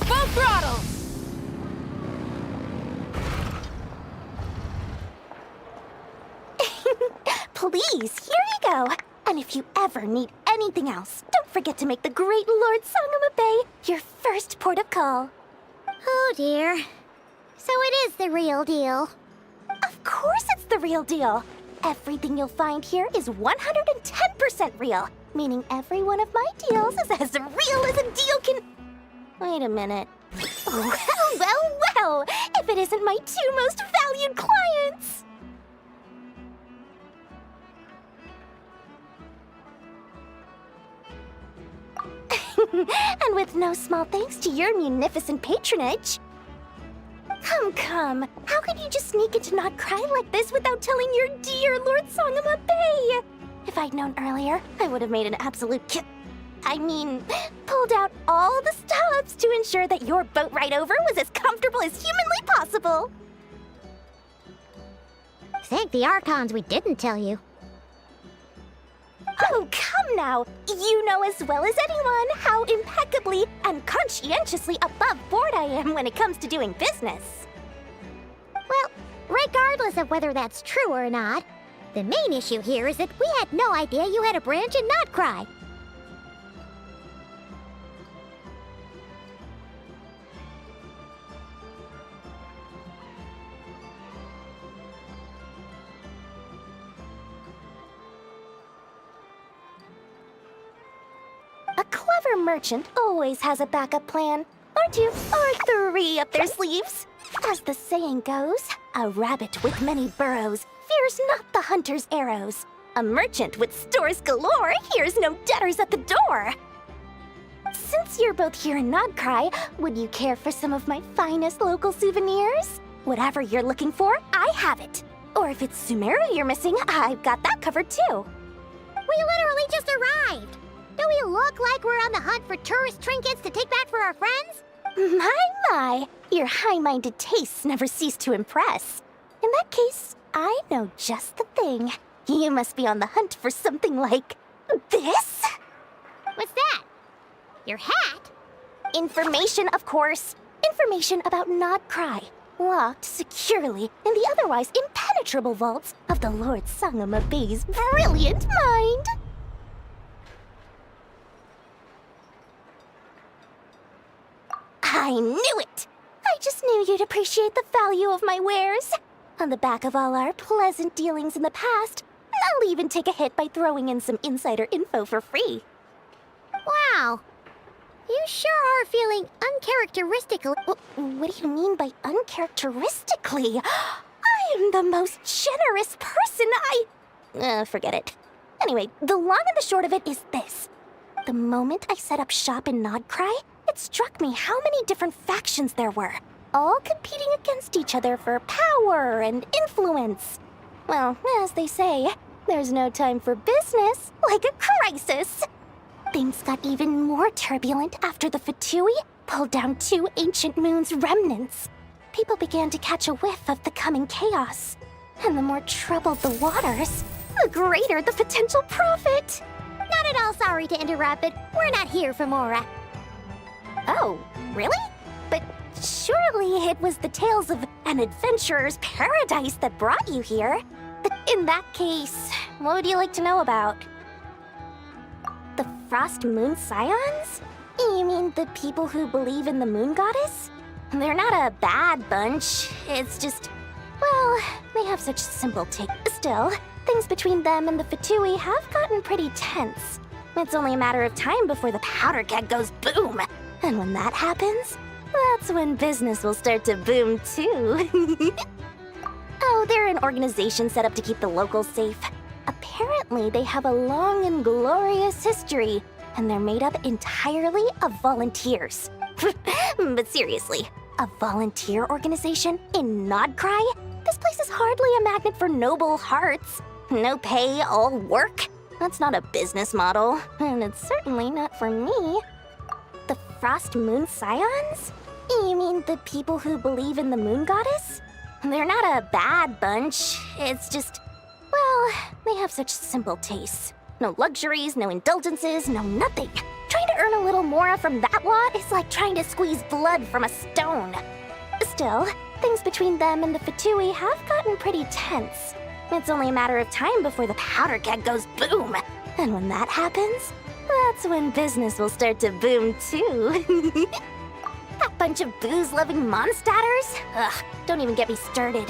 Full throttle! Please, here you go. And if you ever need anything else, don't forget to make the great Lord Sangama Bay your first port of call. Oh dear. So it is the real deal. Of course it's the real deal. Everything you'll find here is 110% real, meaning every one of my deals is as real as a deal can... Wait a minute. Well, if it isn't my two most valued clients! And with no small thanks to your munificent patronage. Come. How could you just sneak into Not Cry like this without telling your dear Lord Sangama Bay? If I'd known earlier, I would have made an absolute pulled out all the stops to ensure that your boat ride over was as comfortable as humanly possible. Thank the Archons we didn't tell you. Oh, come now! You know as well as anyone how impeccably and conscientiously above board I am when it comes to doing business. Well, regardless of whether that's true or not, the main issue here is that we had no idea you had a branch in Not Cry. A clever merchant always has a backup plan, or two, or three up their sleeves. As the saying goes, a rabbit with many burrows fears not the hunter's arrows. A merchant with stores galore hears no debtors at the door. Since you're both here in Not Cry, would you care for some of my finest local souvenirs? Whatever you're looking for, I have it. Or if it's Sumeru you're missing, I've got that covered too. We literally just arrived. Do we look like we're on the hunt for tourist trinkets to take back for our friends? My, your high-minded tastes never cease to impress. In that case, I know just the thing. You must be on the hunt for something like this? What's that? Your hat? Information, of course. Information about Not Cry, locked securely in the otherwise impenetrable vaults of the Lord Sangama Bay's brilliant mind. I knew it! I just knew you'd appreciate the value of my wares. On the back of all our pleasant dealings in the past, I'll even take a hit by throwing in some insider info for free. Wow. You sure are feeling uncharacteristically... What do you mean by uncharacteristically? I am the most generous person Forget it. Anyway, the long and the short of it is this. The moment I set up shop in Nodcry, it struck me how many different factions there were, all competing against each other for power and influence. Well, as they say, there's no time for business like a crisis. Things got even more turbulent after the Fatui pulled down 2 ancient moon's remnants. People began to catch a whiff of the coming chaos. And the more troubled the waters, the greater the potential profit. Not at all sorry to interrupt, but we're not here for Mora. Oh, really? But surely it was the tales of an adventurer's paradise that brought you here. In that case, what would you like to know about? The Frost Moon Scions? You mean the people who believe in the moon goddess? They're not a bad bunch, it's just... well, they have such simple take. Still, things between them and the Fatui have gotten pretty tense. It's only a matter of time before the powder keg goes boom. And when that happens, that's when business will start to boom too. Oh, they're an organization set up to keep the locals safe. Apparently, they have a long and glorious history, and they're made up entirely of volunteers. But seriously, a volunteer organization in Nodcry? This place is hardly a magnet for noble hearts. No pay, all work. That's not a business model, and it's certainly not for me. The Frost Moon Scions? You mean the people who believe in the moon goddess? They're not a bad bunch, it's just... well, they have such simple tastes. No luxuries, no indulgences, no nothing. Trying to earn a little more from that lot is like trying to squeeze blood from a stone. Still, things between them and the Fatui have gotten pretty tense. It's only a matter of time before the powder keg goes boom. And when that happens, that's when business will start to boom too. That bunch of booze-loving monstatters? Ugh, don't even get me started.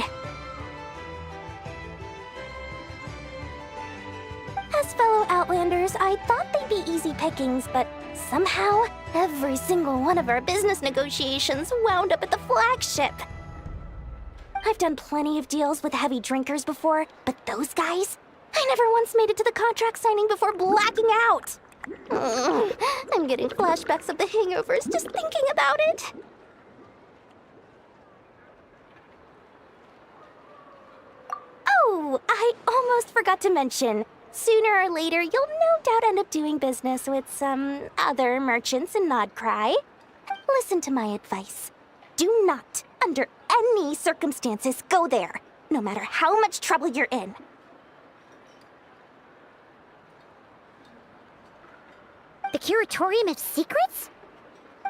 As fellow Outlanders, I thought they'd be easy pickings, but somehow, every single one of our business negotiations wound up at the flagship. I've done plenty of deals with heavy drinkers before, but those guys? I never once made it to the contract signing before blacking out. I'm getting flashbacks of the hangovers just thinking about it. Oh, I almost forgot to mention. Sooner or later, you'll no doubt end up doing business with some other merchants in Nodcry. Listen to my advice. Do not, under any circumstances, go there, no matter how much trouble you're in. The Curatorium of Secrets?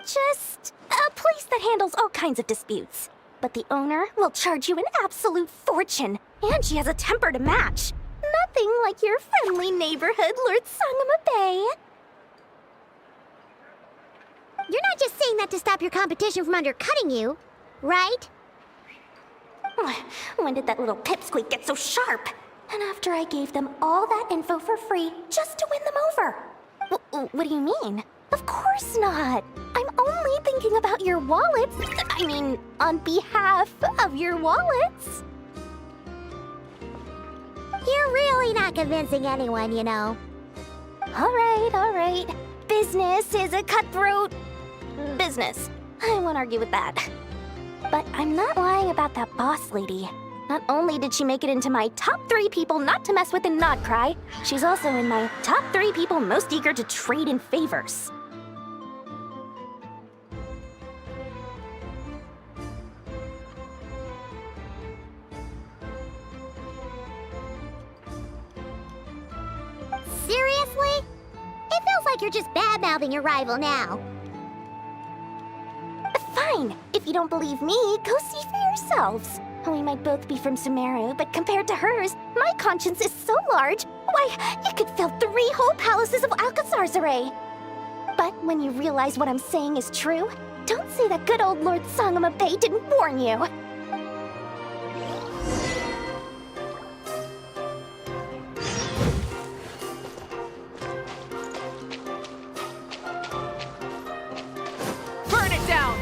Just a place that handles all kinds of disputes. But the owner will charge you an absolute fortune, and she has a temper to match. Nothing like your friendly neighborhood, Lord Sangama Bay. You're not just saying that to stop your competition from undercutting you, right? When did that little pipsqueak get so sharp? And after I gave them all that info for free just to win them over. What do you mean? Of course not. I'm only thinking about your wallets. I mean, on behalf of your wallets. You're really not convincing anyone, you know. All right. Business is a cutthroat business. I won't argue with that. But I'm not lying about that boss lady. Not only did she make it into my top 3 people not to mess with in Nodcry, she's also in my top 3 people most eager to trade in favors. Seriously? It feels like you're just bad-mouthing your rival now. Fine. If you don't believe me, go see for yourselves. We might both be from Sumeru, but compared to hers, my conscience is so large, why, you could fill 3 whole palaces of Alcazar's array. But when you realize what I'm saying is true, don't say that good old Lord Sangama Bay didn't warn you. Burn it down!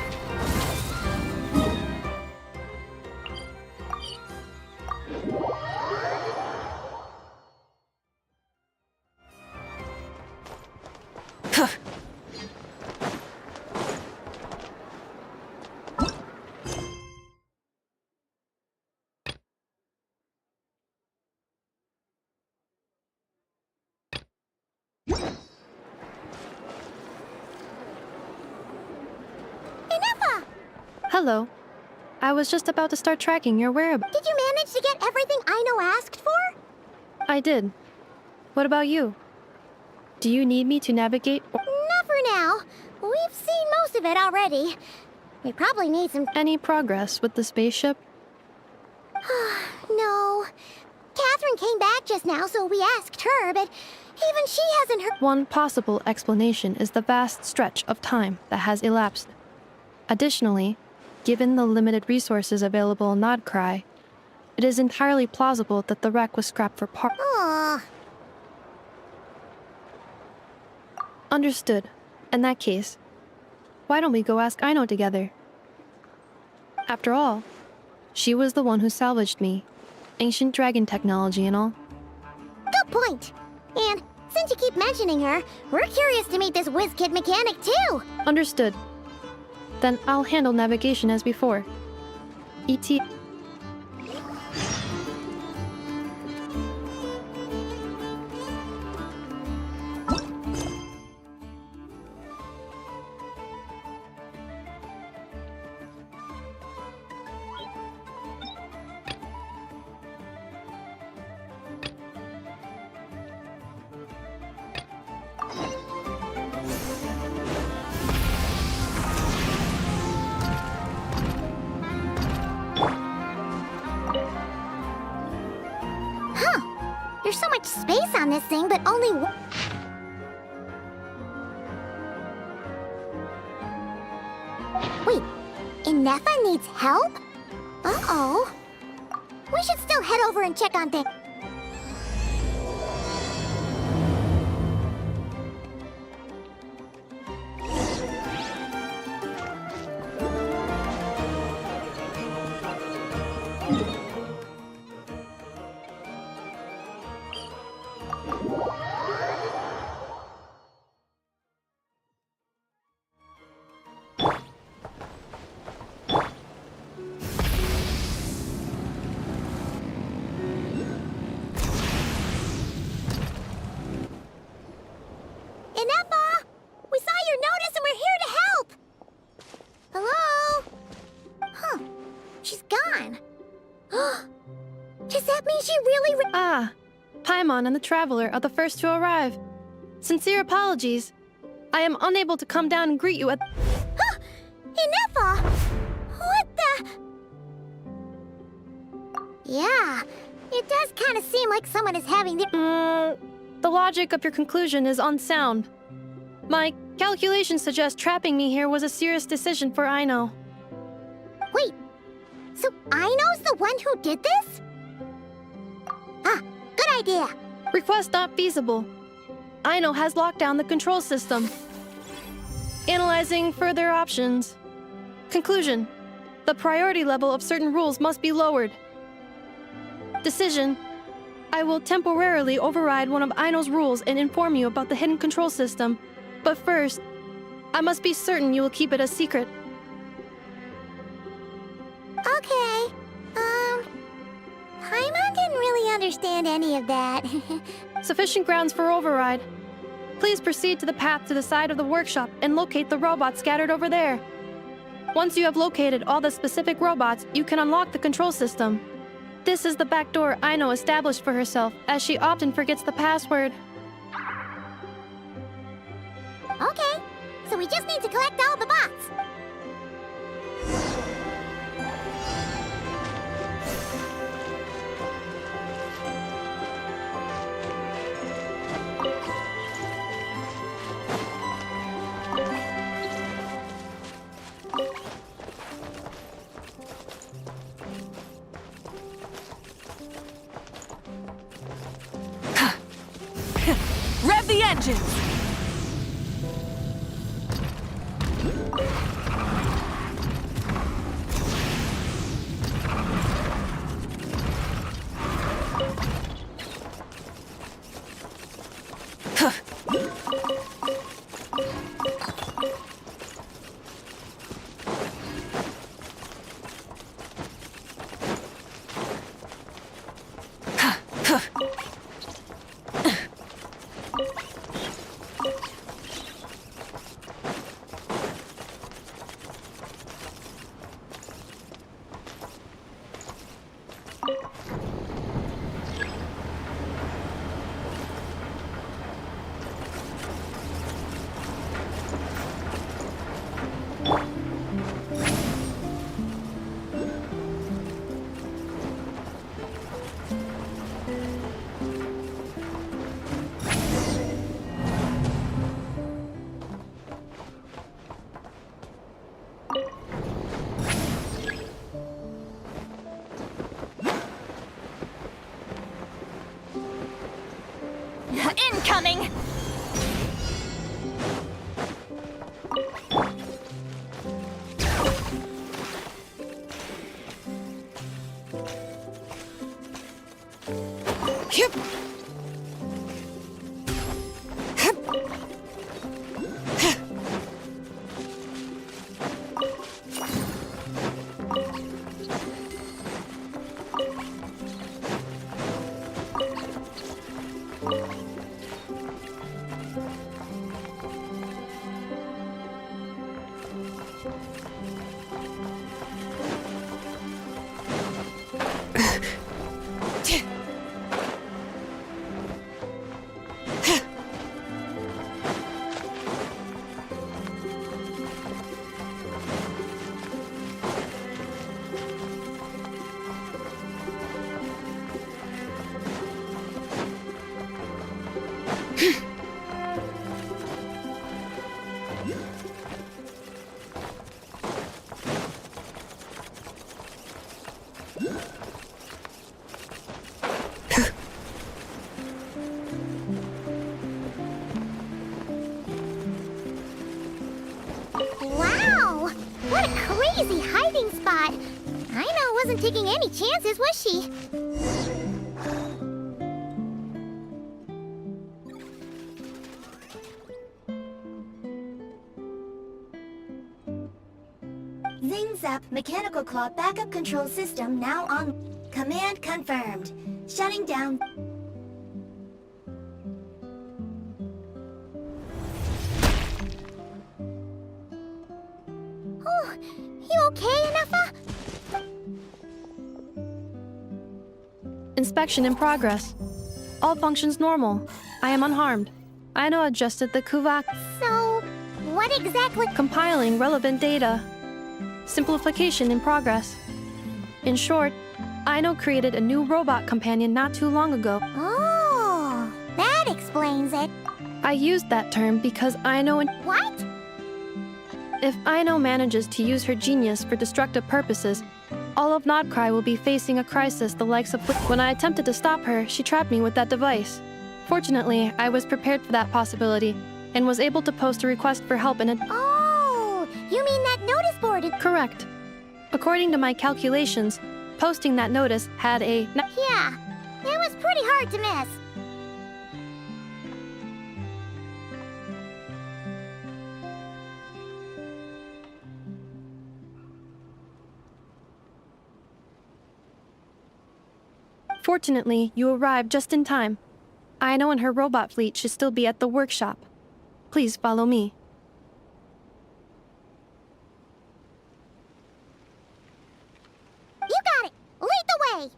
Hello. I was just about to start tracking your whereabouts. Did you manage to get everything Aino asked for? I did. What about you? Do you need me to navigate? Not for now. We've seen most of it already. We probably need some... Any progress with the spaceship? No. Catherine came back just now, so we asked her, but even she hasn't heard... One possible explanation is the vast stretch of time that has elapsed. Additionally, given the limited resources available in Nodcry, it is entirely plausible that the wreck was scrapped for parts. Understood. In that case, why don't we go ask Aino together? After all, she was the one who salvaged me. Ancient dragon technology and all. Good point. And since you keep mentioning her, we're curious to meet this whiz-kid mechanic too. Understood. Then I'll handle navigation as before. E.T. There's so much space on this thing, but only one... Wait, Inefa needs help? Uh-oh. We should still head over and check on things. Paimon and the Traveler are the first to arrive. Sincere apologies. I am unable to come down and greet you at... Inefa! What the... Yeah, it does kind of seem like someone is having the... The logic of your conclusion is unsound. My calculations suggest trapping me here was a serious decision for Aino. Wait, so Aino's the one who did this? Good idea. Request not feasible. Aino has locked down the control system. Analyzing further options. Conclusion. The priority level of certain rules must be lowered. Decision. I will temporarily override one of Aino's rules and inform you about the hidden control system. But first, I must be certain you will keep it a secret. Okay. Paimon didn't really understand any of that. Sufficient grounds for override. Please proceed to the path to the side of the workshop and locate the robots scattered over there. Once you have located all the specific robots, you can unlock the control system. This is the back door Aino established for herself, as she often forgets the password. Okay, so we just need to collect all the bots. Rev the engines! incoming! Wow! What a crazy hiding spot! Aino wasn't taking any chances, was she? Zing Zap Mechanical Claw Backup Control System now on. Command confirmed. Shutting down. Oh, you okay, Anafa? Inspection in progress. All functions normal. I am unharmed. Aino adjusted the kuvak. So, what exactly? Compiling relevant data. Simplification in progress. In short, Aino created a new robot companion not too long ago. Oh, that explains it. I used that term because Aino and What? if Aino manages to use her genius for destructive purposes, all of Nodcry will be facing a crisis the likes of when I attempted to stop her, she trapped me with that device. Fortunately, I was prepared for that possibility and was able to post a request for help in a Oh, you mean that notice board? Correct. According to my calculations, posting that notice had a Yeah, it was pretty hard to miss. Fortunately, you arrived just in time. Aino and her robot fleet should still be at the workshop. Please follow me. You got it! Lead the way!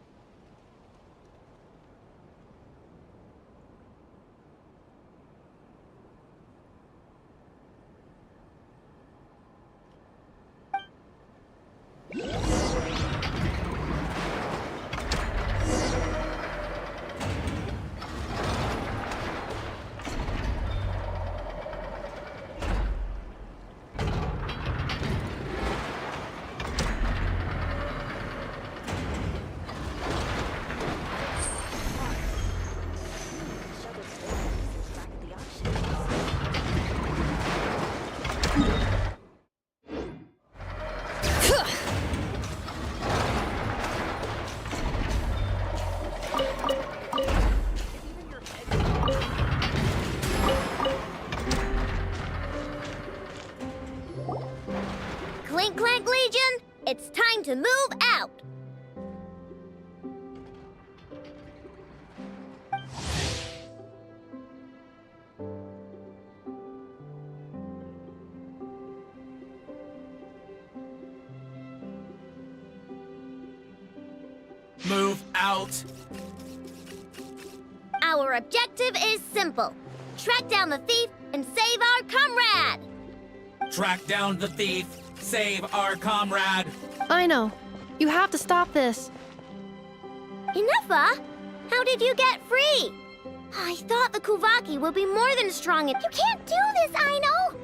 Clink Clank Legion, it's time to move out! Move out! Our objective is simple. Track down the thief and save our comrade! Track down the thief! Save our comrade! Aino, you have to stop this. Inufa, how did you get free? I thought the Kuvaki would be more than strong. You can't do this, Aino!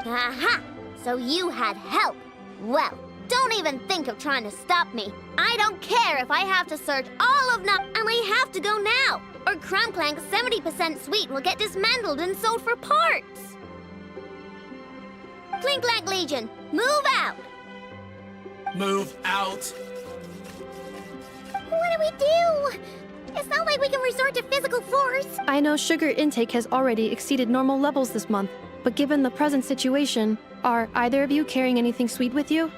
Aha! So you had help. Well, don't even think of trying to stop me. I don't care if I have to search all of and we have to go now. or Crumclank's 70% sweet will get dismantled and sold for parts. Clinklank Legion, move out! Move out. What do we do? It's not like we can resort to physical force. I know sugar intake has already exceeded normal levels this month, but given the present situation, are either of you carrying anything sweet with you?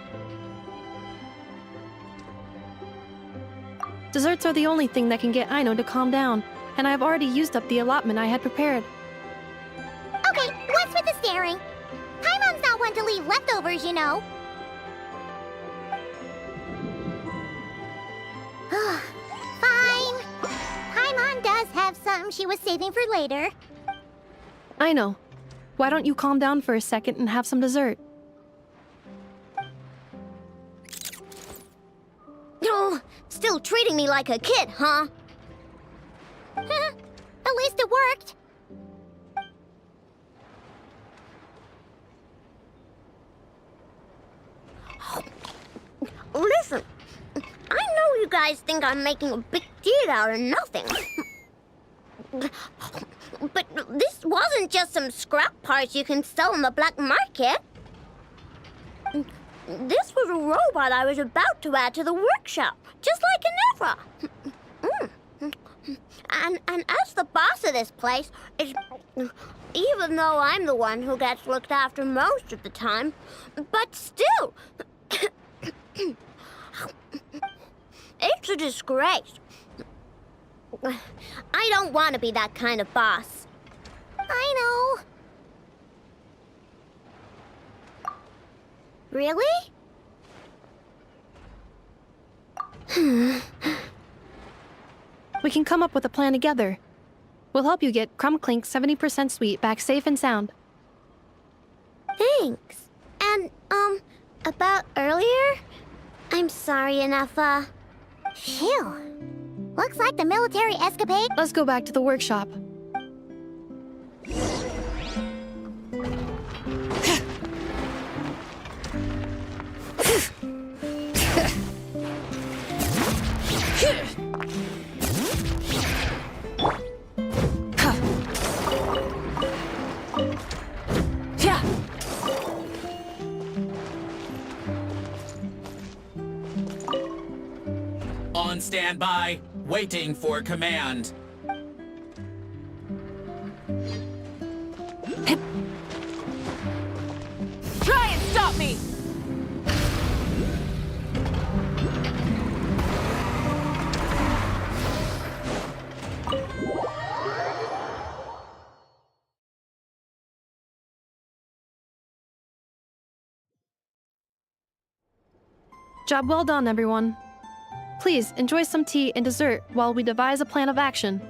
Desserts are the only thing that can get Aino to calm down, and I've already used up the allotment I had prepared. Okay, what's with the staring? Paimon's not one to leave leftovers, you know. Fine. Paimon does have some she was saving for later. I know. Why don't you calm down for a second and have some dessert? Oh, still treating me like a kid, huh? At least it worked. Listen, I know you guys think I'm making a big deal out of nothing. But this wasn't just some scrap parts you can sell on the black market. This was a robot I was about to add to the workshop, just like an And as the boss of this place, even though I'm the one who gets looked after most of the time, but still, it's a disgrace. I don't want to be that kind of boss. I know. Really? We can come up with a plan together. We'll help you get Crumclank's 70% sweet back safe and sound. Thanks. And, about earlier? I'm sorry, Anafa. Phew. Looks like the military escapade. Let's go back to the workshop. On standby, waiting for command. Try and stop me! Job well done, everyone. Please enjoy some tea and dessert while we devise a plan of action.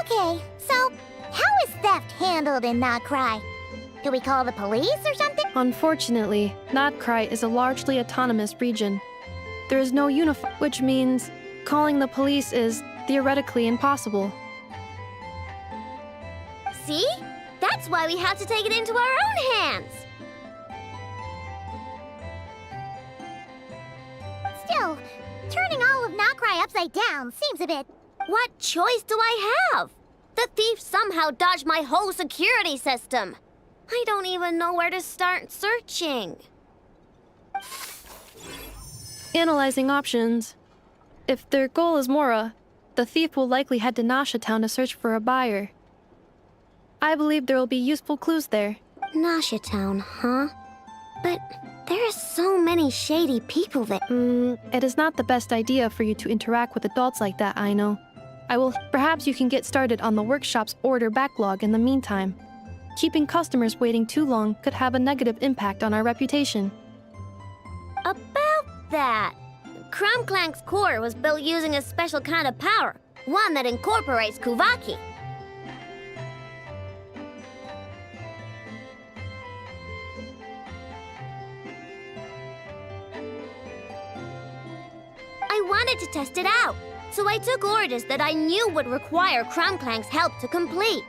Okay, so how is theft handled in Nagcry? Do we call the police or something? Unfortunately, Nagcry is a largely autonomous region. There is no uniform, which means calling the police is theoretically impossible. See? That's why we have to take it into our own hands. Still, turning all of Nagcry upside down seems a bit... What choice do I have? The thief somehow dodged my whole security system. I don't even know where to start searching. Analyzing options. If their goal is Mora, the thief will likely head to Nasha Town to search for a buyer. I believe there will be useful clues there. Nasha Town, huh? But there are so many shady people there. It is not the best idea for you to interact with adults like that, I know. Perhaps you can get started on the workshop's order backlog in the meantime. Keeping customers waiting too long could have a negative impact on our reputation. About that, Crumclank's core was built using a special kind of power, one that incorporates Kuvaki. test it out. So I took orders that I knew would require Crumclank's help to complete.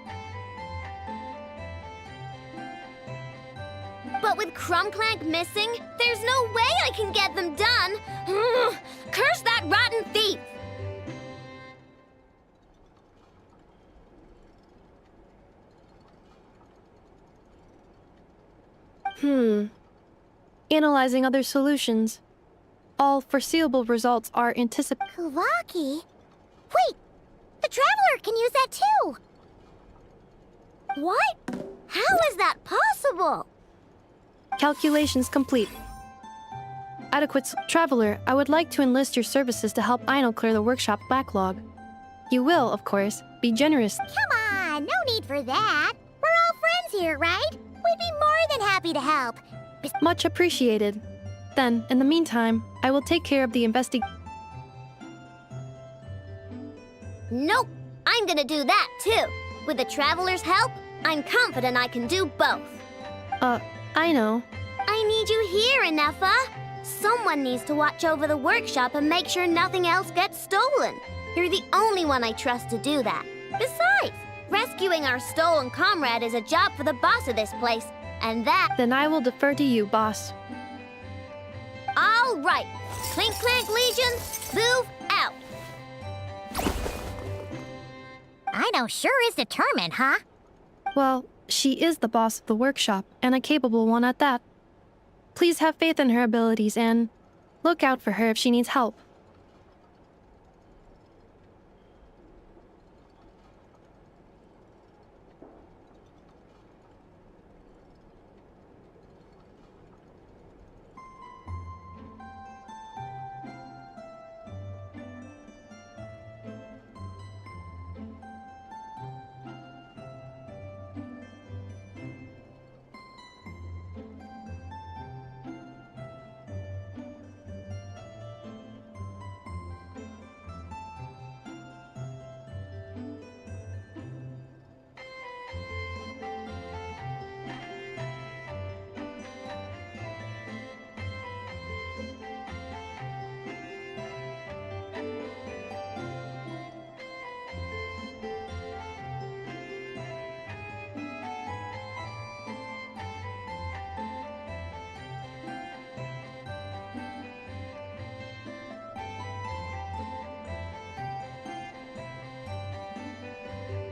But with Crumclank missing, there's no way I can get them done. Curse that rotten thief! Analyzing other solutions. All foreseeable results are anticipated. Kuvaki? Wait! The Traveler can use that too! What? How is that possible? Calculations complete. Adequate Traveler, I would like to enlist your services to help Aino clear the workshop backlog. You will, of course, be generous. Come on, no need for that. We're all friends here, right? We'd be more than happy to help. Much appreciated. Then, in the meantime, I will take care of the Nope, I'm gonna do that too. With the Traveler's help, I'm confident I can do both. I know. I need you here, Inefa. Someone needs to watch over the workshop and make sure nothing else gets stolen. You're the only one I trust to do that. Besides, rescuing our stolen comrade is a job for the boss of this place, and that... Then I will defer to you, boss. All right. Clink Clank Legion, move out. Aino sure is determined, huh? Well, she is the boss of the workshop, and a capable one at that. Please have faith in her abilities and look out for her if she needs help.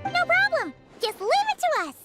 No problem. Just leave it to us.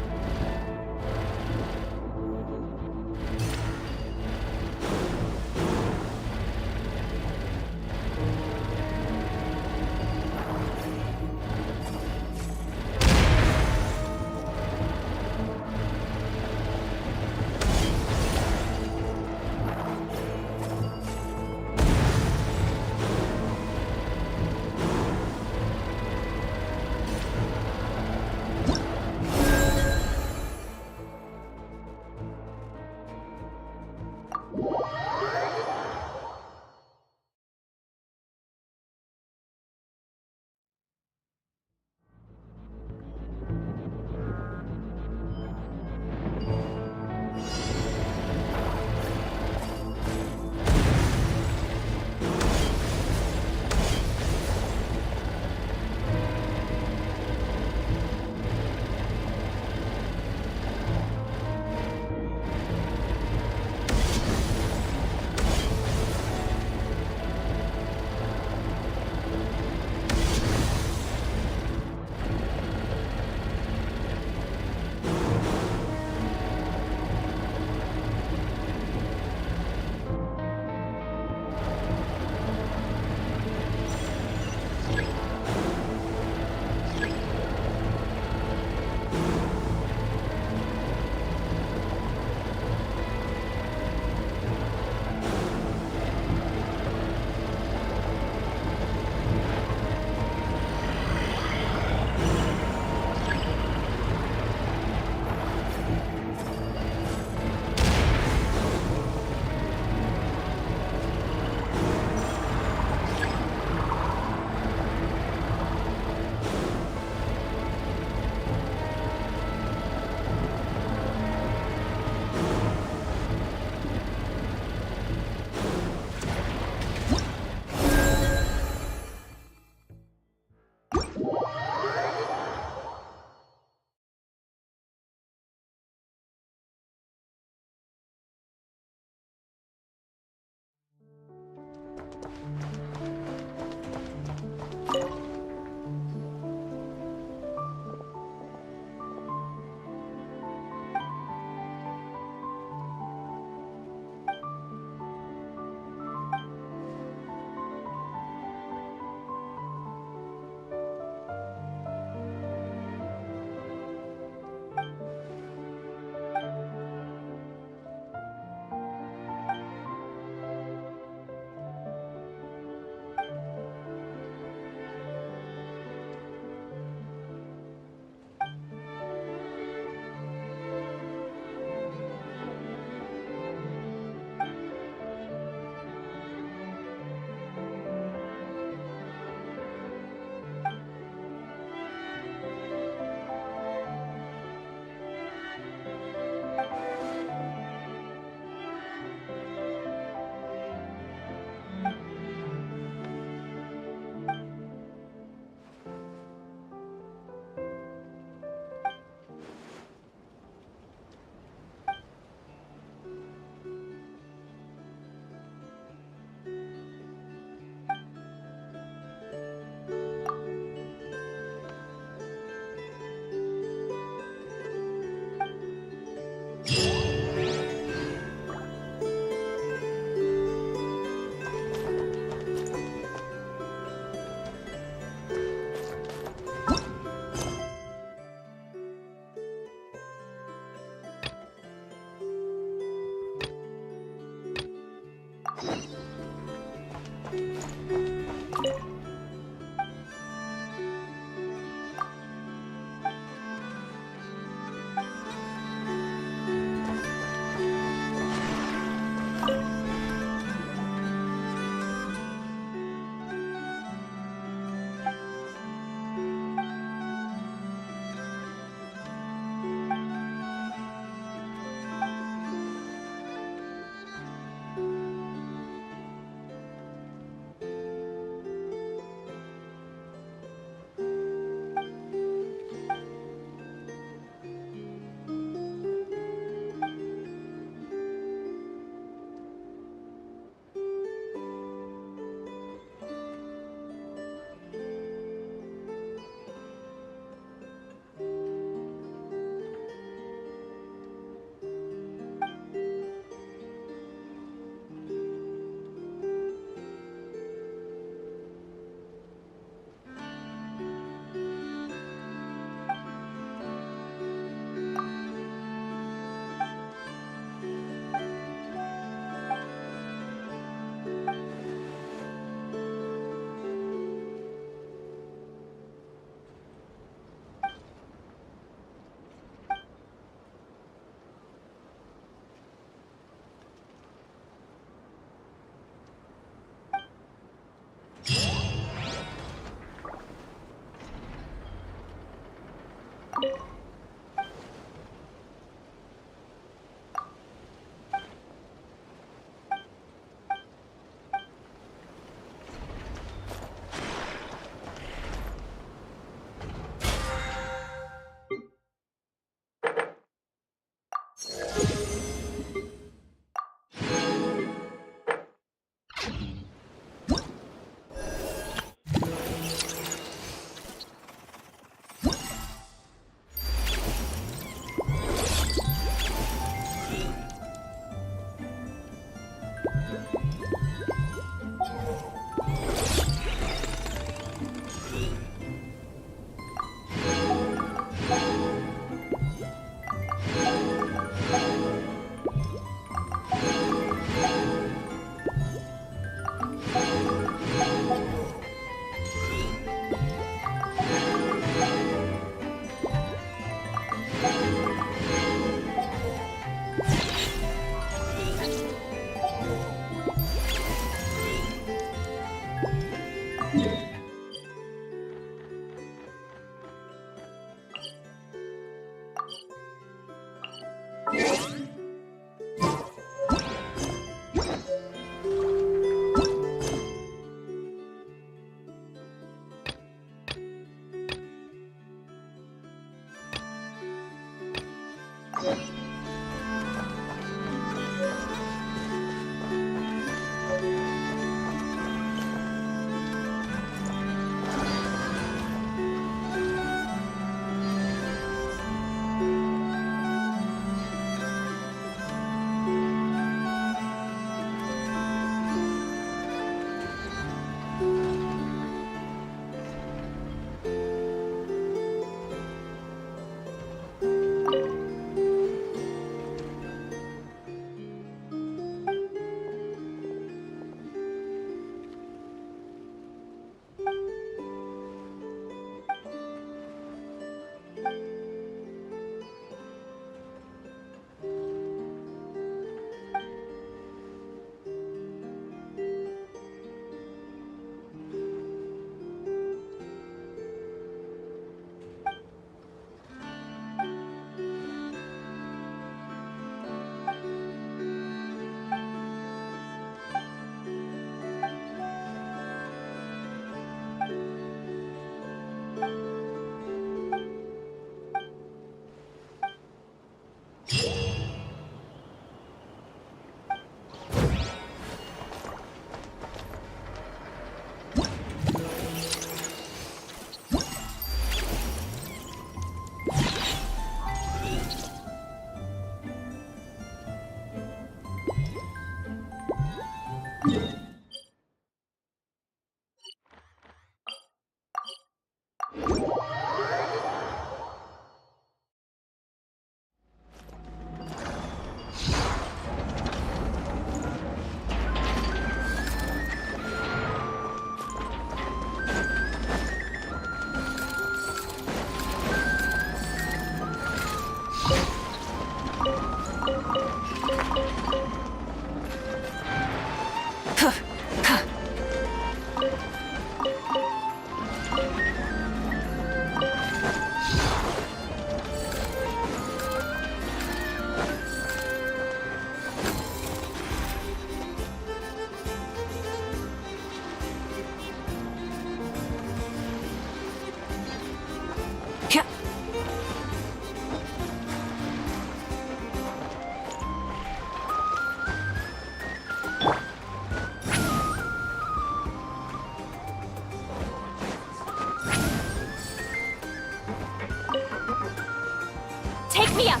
Take me up!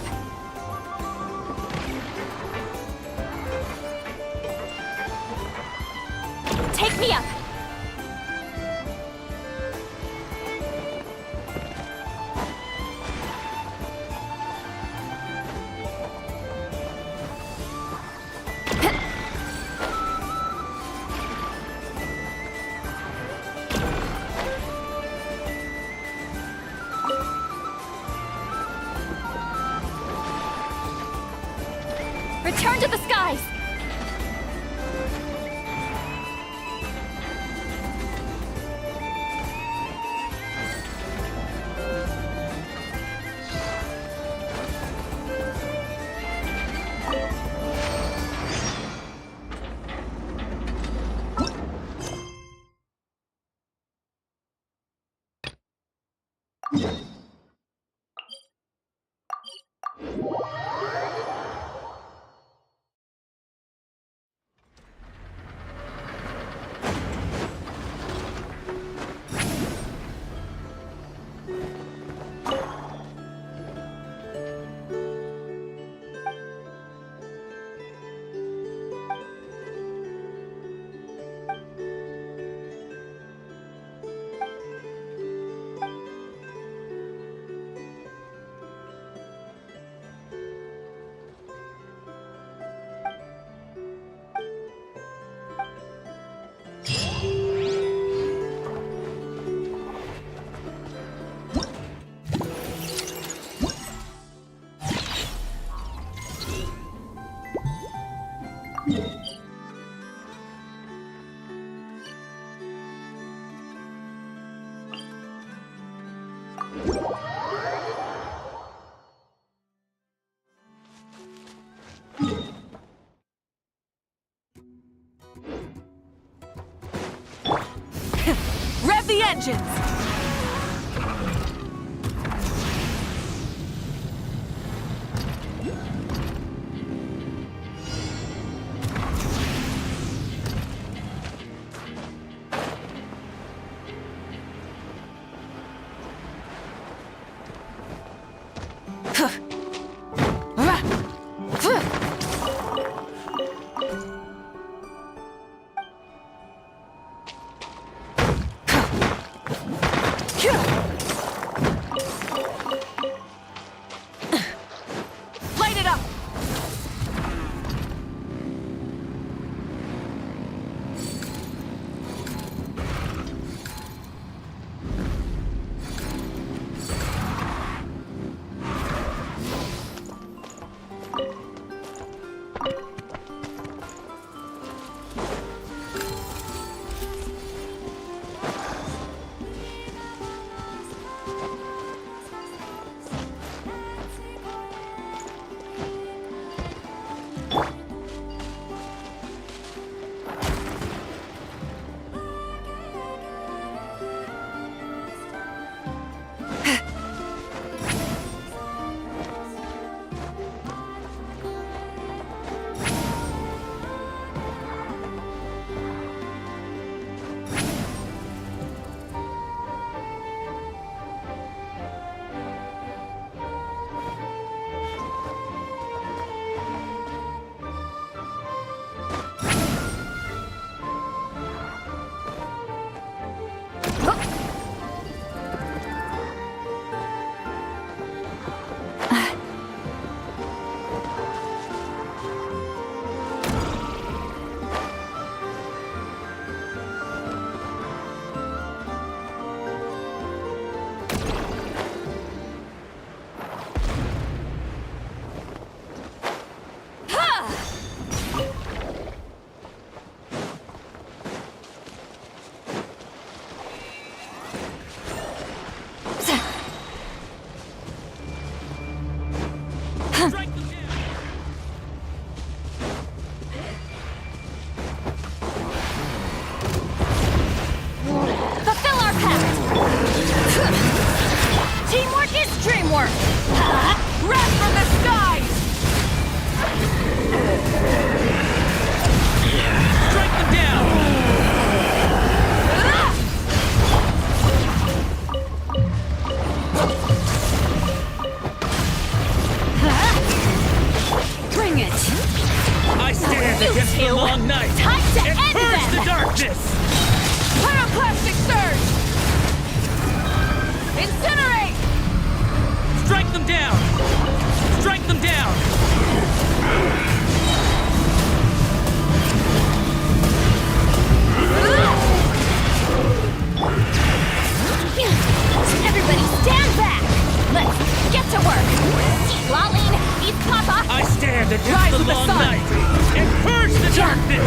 Take me up! Return to the skies! Rev the engines! Light it up! Fulfill our pact! Teamwork is dreamwork! Wrath from the skies! Strike them down! Bring it! I stand against the long night! Time to and end purge them! the darkness! Pyroclastic surge! Incinerate! Strike them down! Strike them down! Everybody stand back! Let's get to work! Eat Lolene! Eat Papa! I stand against Rise the with the long sun. night and purge the darkness!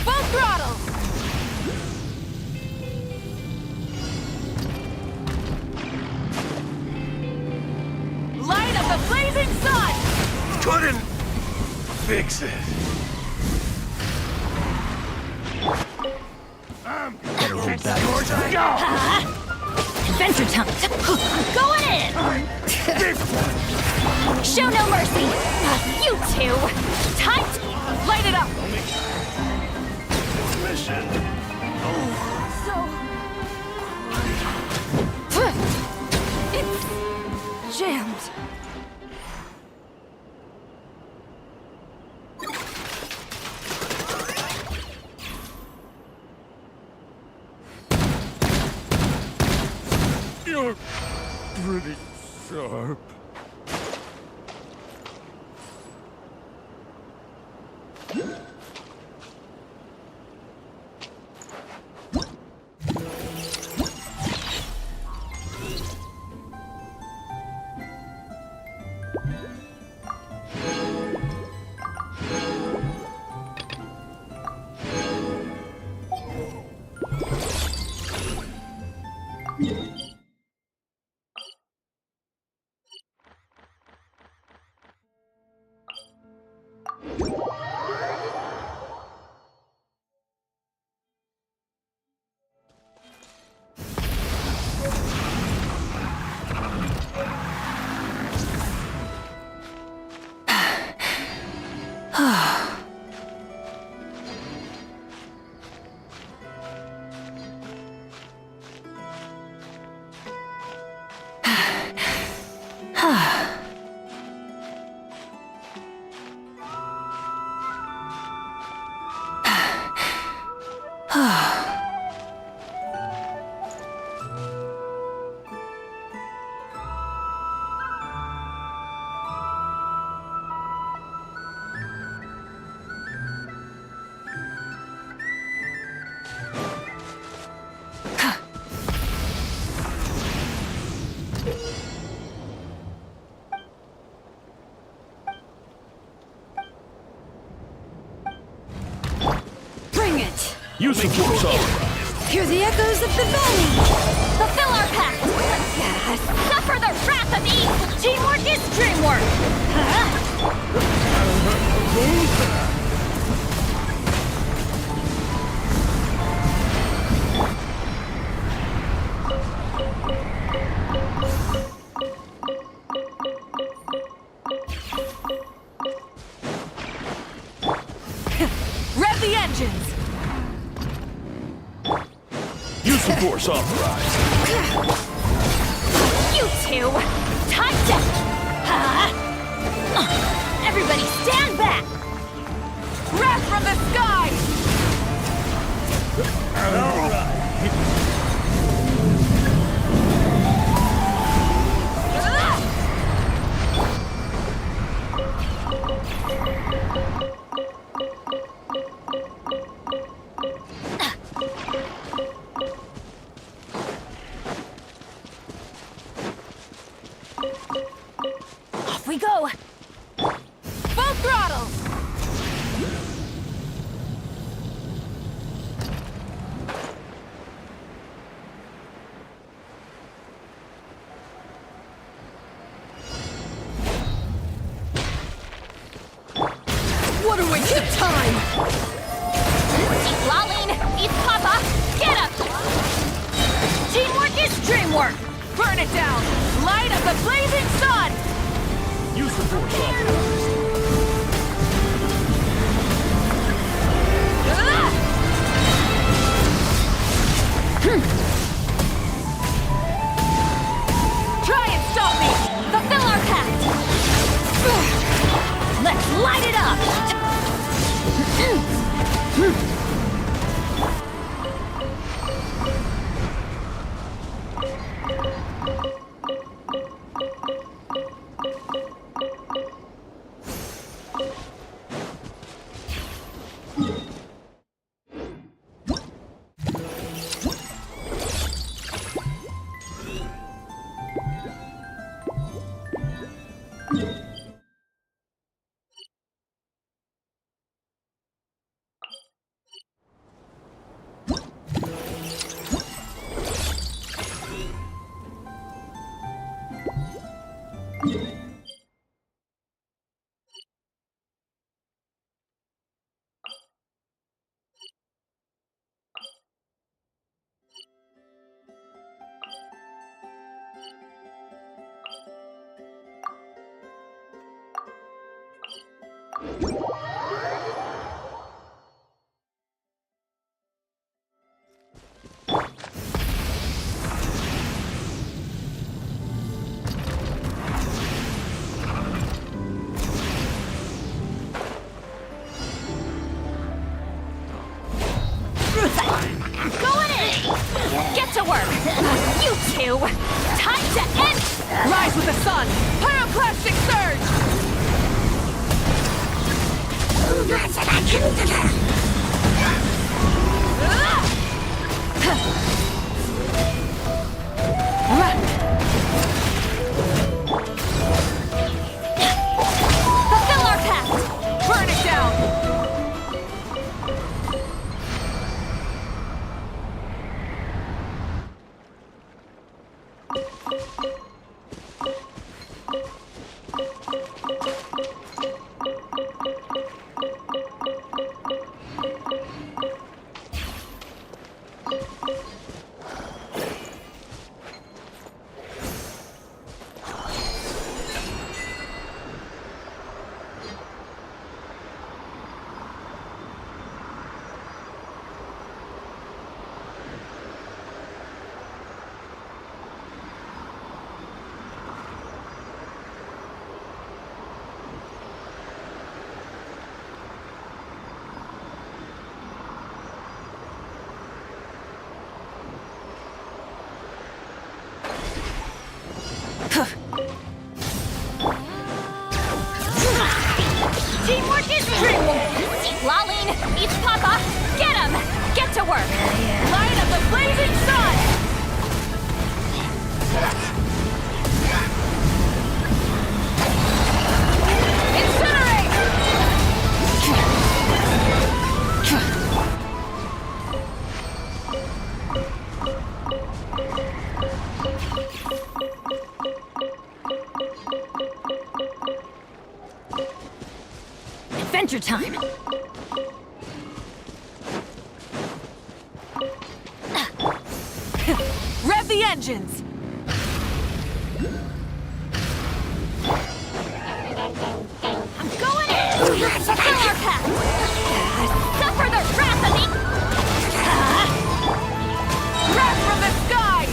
Full throttle! Light of the blazing sun! Couldn't fix it. Better hold back. Adventure time! Going in! Show no mercy! You two! Time to light it up! Mission. It's jammed. You're pretty sharp. Use the force all. Hear the echoes of the valley! Fulfill our pact! Suffer the wrath of evil! Teamwork is dreamwork! Rev the engines! Use the force authorized. You two! Time to Everybody stand back! Wrath from the sky! Off we go! Full throttle! What a waste of time! Eat Lolling! Eat Papa! Get up! Teamwork is dreamwork! Burn it down! Light of the blazing sun! Use the force, officer. Try and stop me! Fulfill our pact! Let's light it up! Going in! Get to work! You two! Time to end! Rise with the sun! Pyroclastic surge! Fulfill our pact! Burn it down! Teamwork is dreamwork! Eat Lolling! Eat Papa! Get him! Get to work! Light of the blazing sun! Incinerate! Adventure time! Rev the engines! I'm going in! Fulfill our pact! Suffer the wrath of the... Wrath from the sky!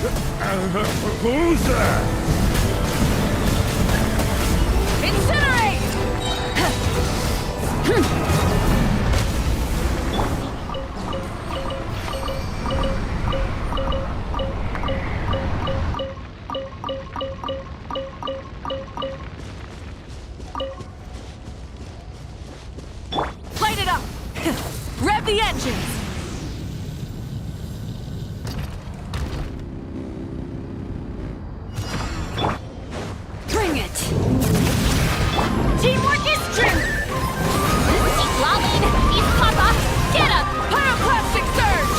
Who's that? Incinerate! Light it up! Rev the engines! Bring it! Teamwork is strength! East Lalene! East Papa! Get up! Pyroclastic surge!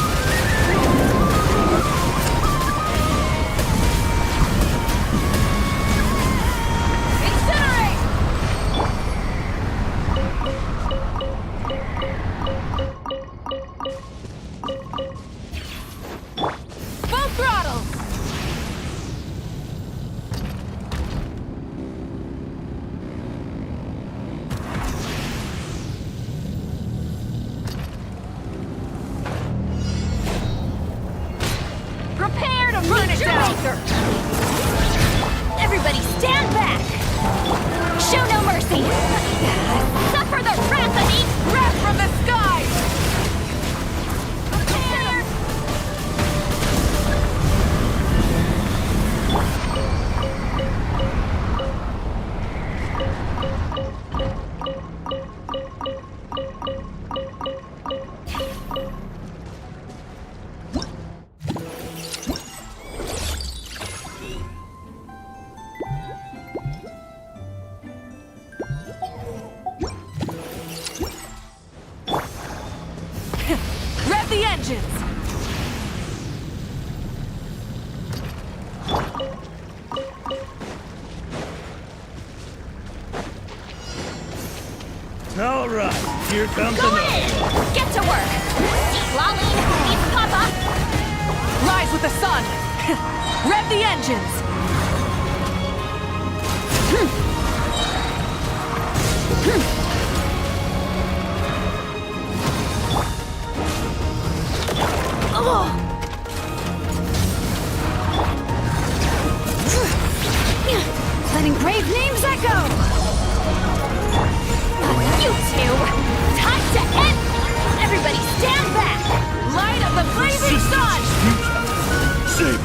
Incinerate! Full throttle! Prepare to burn it down! Everybody stand back! Show no mercy! Suffer the wrath of each breath from the skies! Prepare! Rev the engines! All right, here comes Go another. in! Get to work! East Lalene! East Papa! Rise with the sun! Rev the engines! Letting brave names echo! You two! Time to end! Everybody stand back! Light of the blazing sun! Save.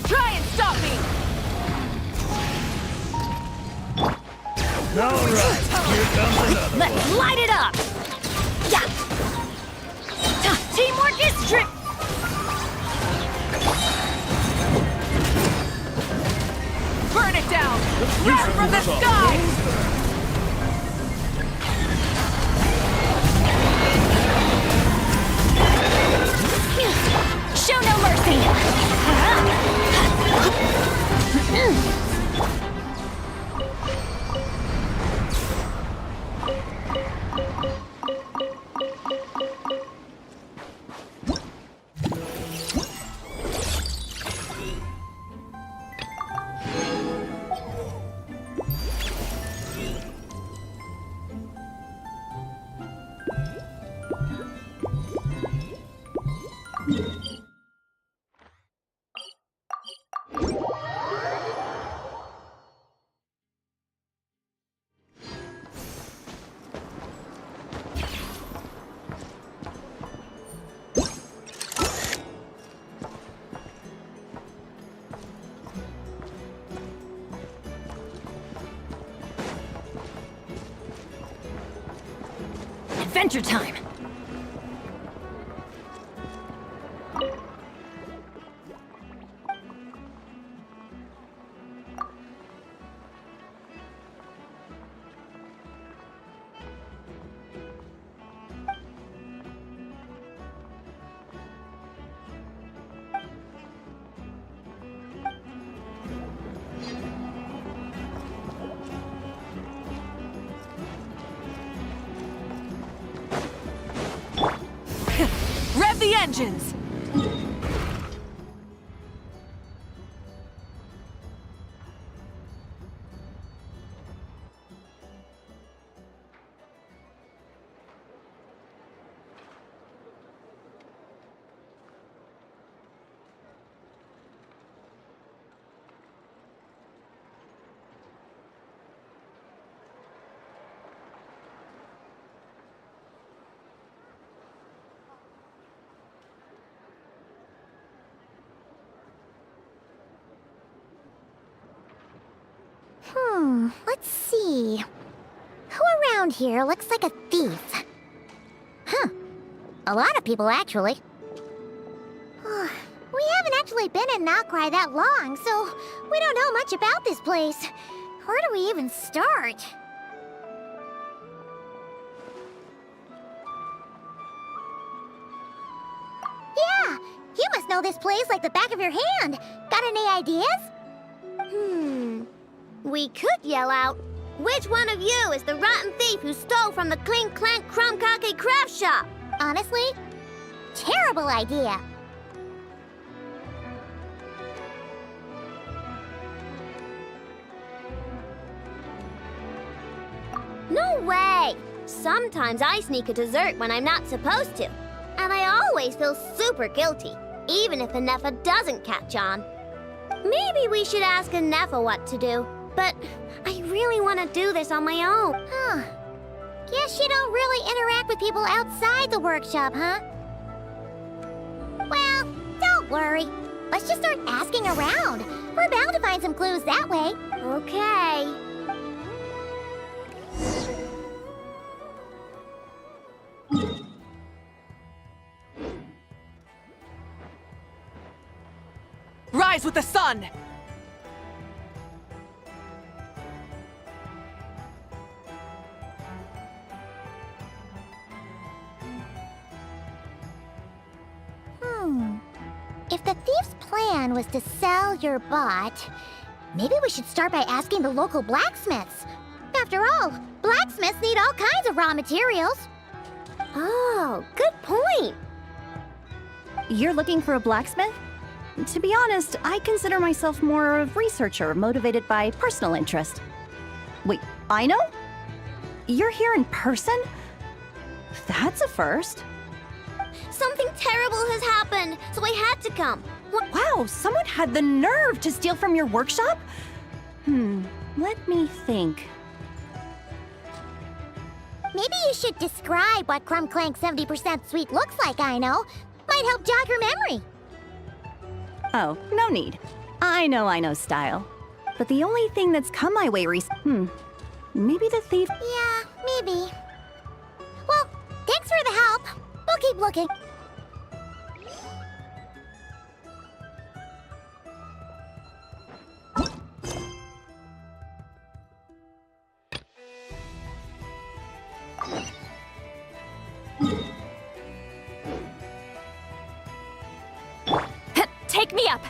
Try and stop me! All right, here comes another. Let's light it up! Yeah! Teamwork is strict! Burn it down! Wrath from the skies! Show no mercy! Adventure time! engines! Let's see. Who around here looks like a thief? Huh. A lot of people, actually. We haven't actually been in Nalcry that long, so we don't know much about this place. Where do we even start? Yeah! You must know this place like the back of your hand. Got any ideas? We could yell out, "Which one of you is the rotten thief who stole from the Clink Clank Crumb-Kake craft shop?" Honestly, terrible idea. No way! Sometimes I sneak a dessert when I'm not supposed to. And I always feel super guilty, even if Anefa doesn't catch on. Maybe we should ask Anefa what to do. But I really want to do this on my own. Guess you don't really interact with people outside the workshop, huh? Well, don't worry. Let's just start asking around. We're bound to find some clues that way. Okay. Rise with the sun! If the thief's plan was to sell your bot, maybe we should start by asking the local blacksmiths. After all, blacksmiths need all kinds of raw materials. Oh, good point. You're looking for a blacksmith? To be honest, I consider myself more of a researcher motivated by personal interest. Wait, I know? You're here in person? That's a first. Something terrible has happened, so I had to come. Wow, someone had the nerve to steal from your workshop? Let me think. Maybe you should describe what Crumb Clank 70% sweet looks like, I know. Might help jog your memory. Oh, no need. I know style. But the only thing that's come my way maybe the thief... Yeah, maybe. Well, thanks for the help. We'll keep looking. Take me up!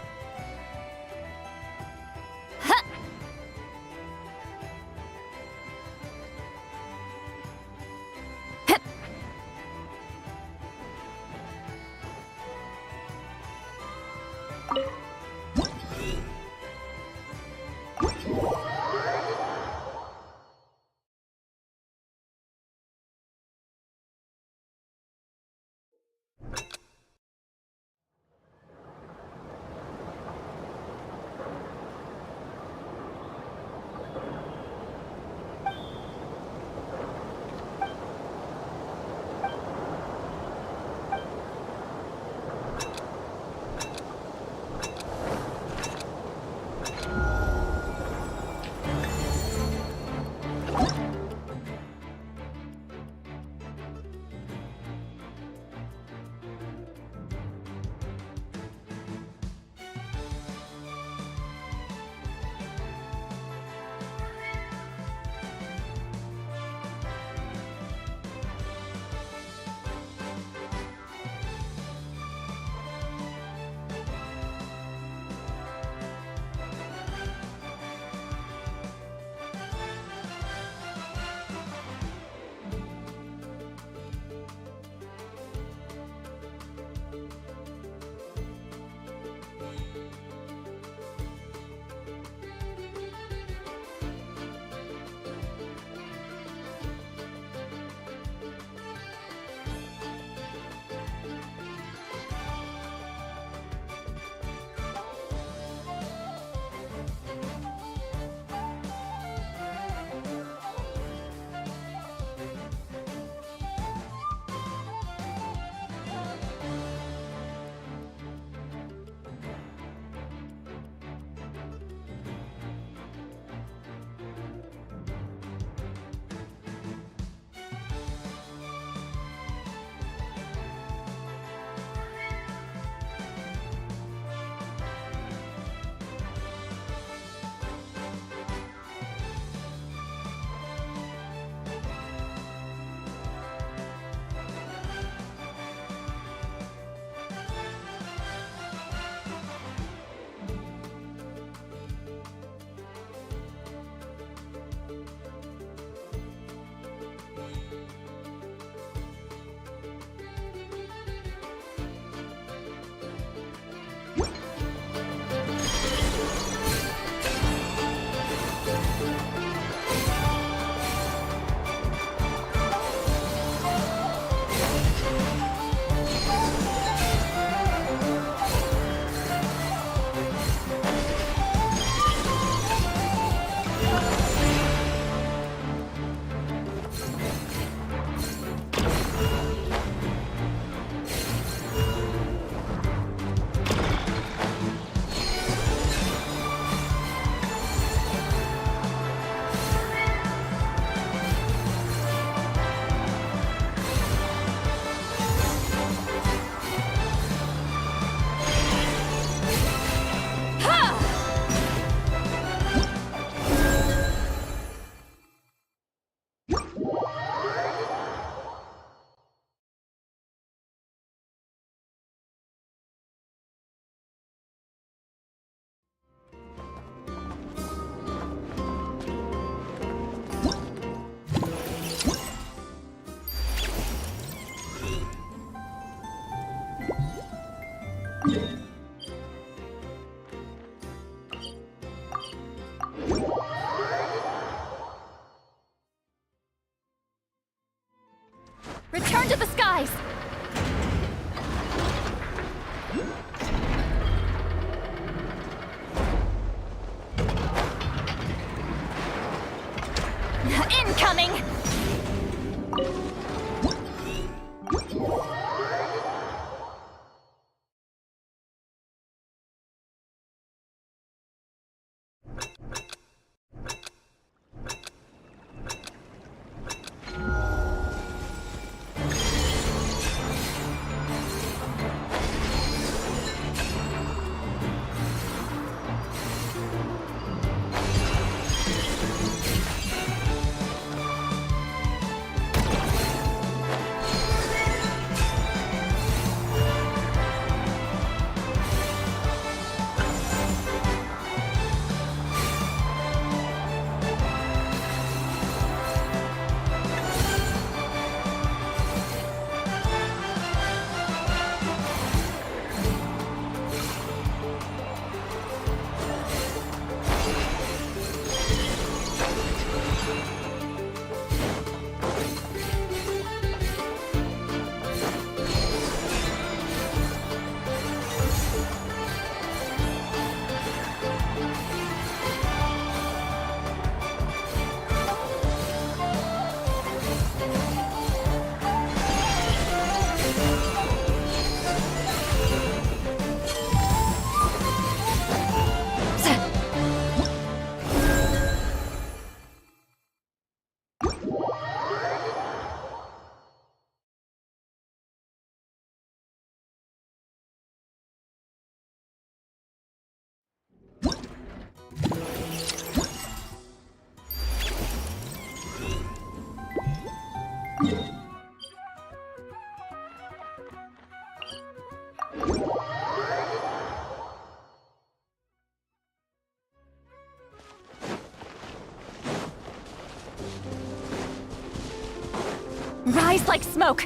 Return to the skies! Incoming! Rise like smoke!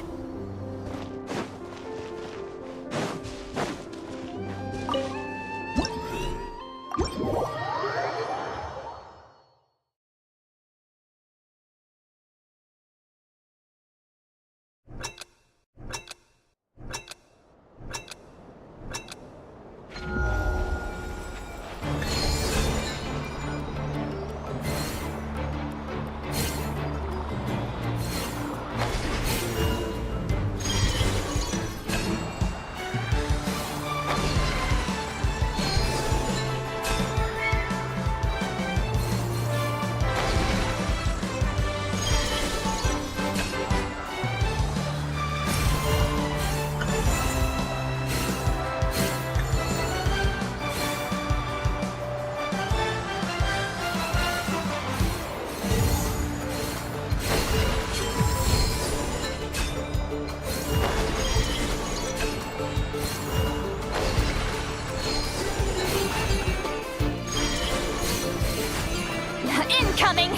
Incoming!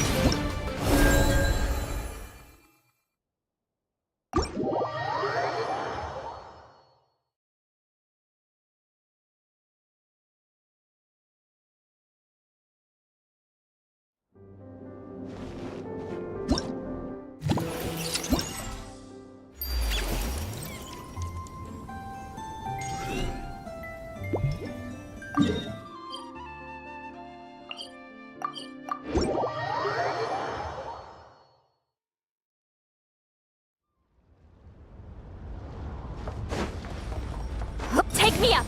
Take me up!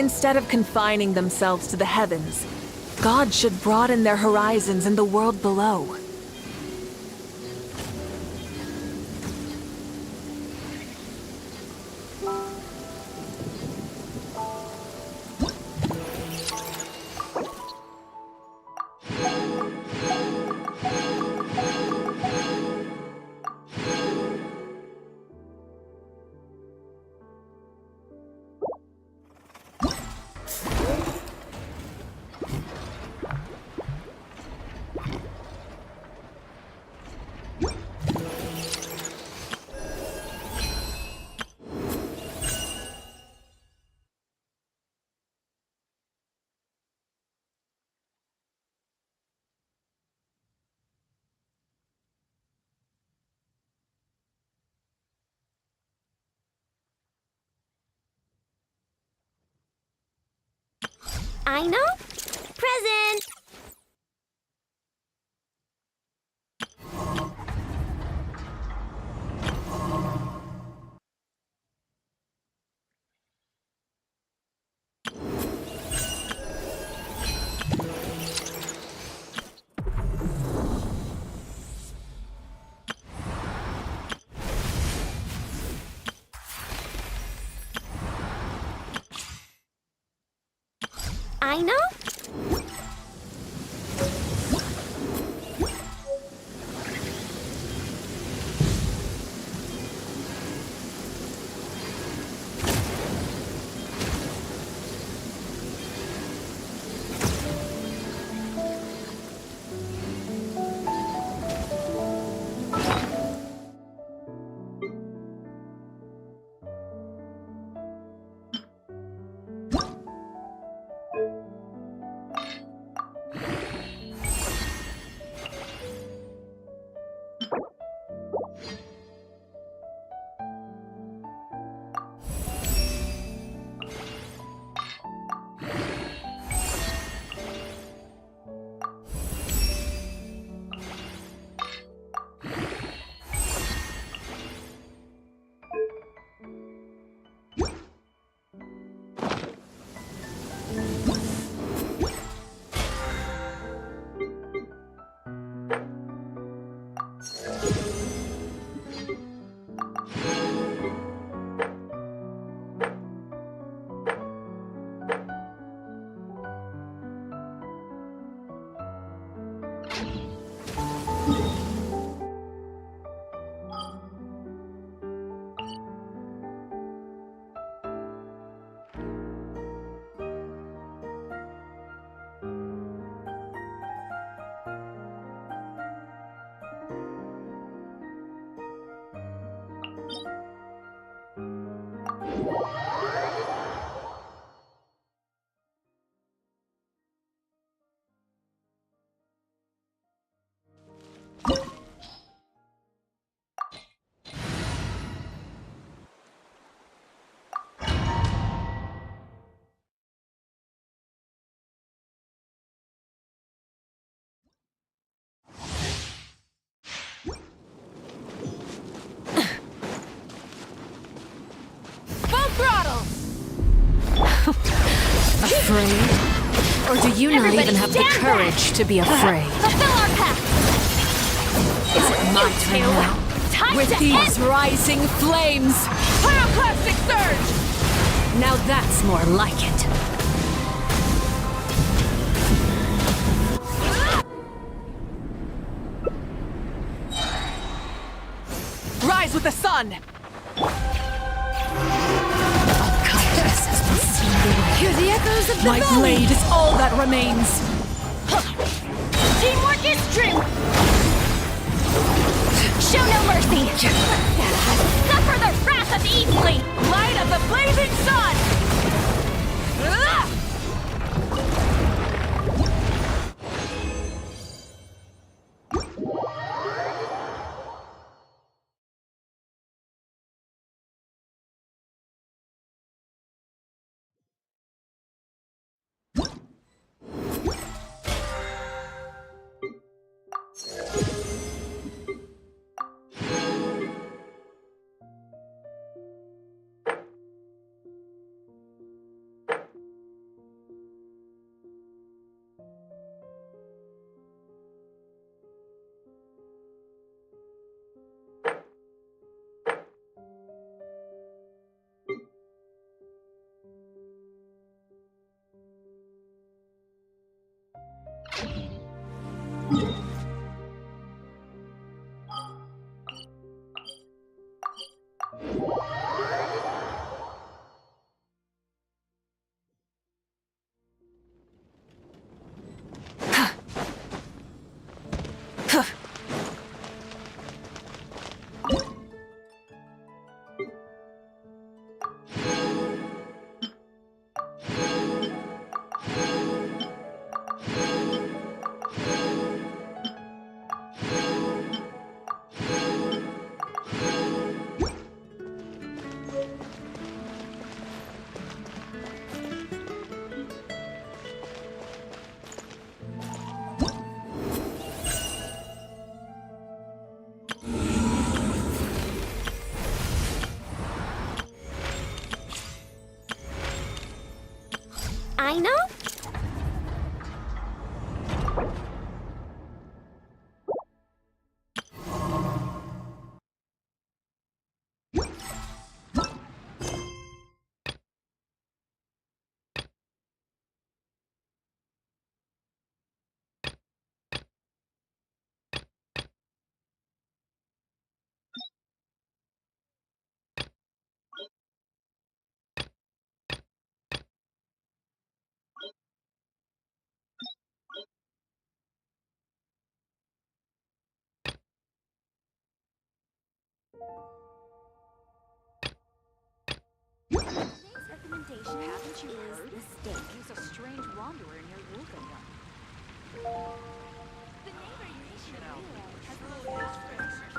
Instead of confining themselves to the heavens, God should broaden their horizons in the world below. I know. Present. I know. Afraid? Or do you not even have the courage to be afraid? Fulfill our pact! Is it my turn now? Time With to these end! rising flames! Pyroclastic surge! Now that's more like it. Rise with the sun! Hear the echoes of the My valley. blade is all that remains! Teamwork is strength! Show no mercy! Suffer the wrath of Easley! Light of the blazing sun! Aino? Today's recommendation haven't you heard? The steak. He's a strange wanderer near Wolfenbach. The neighbor you should realize has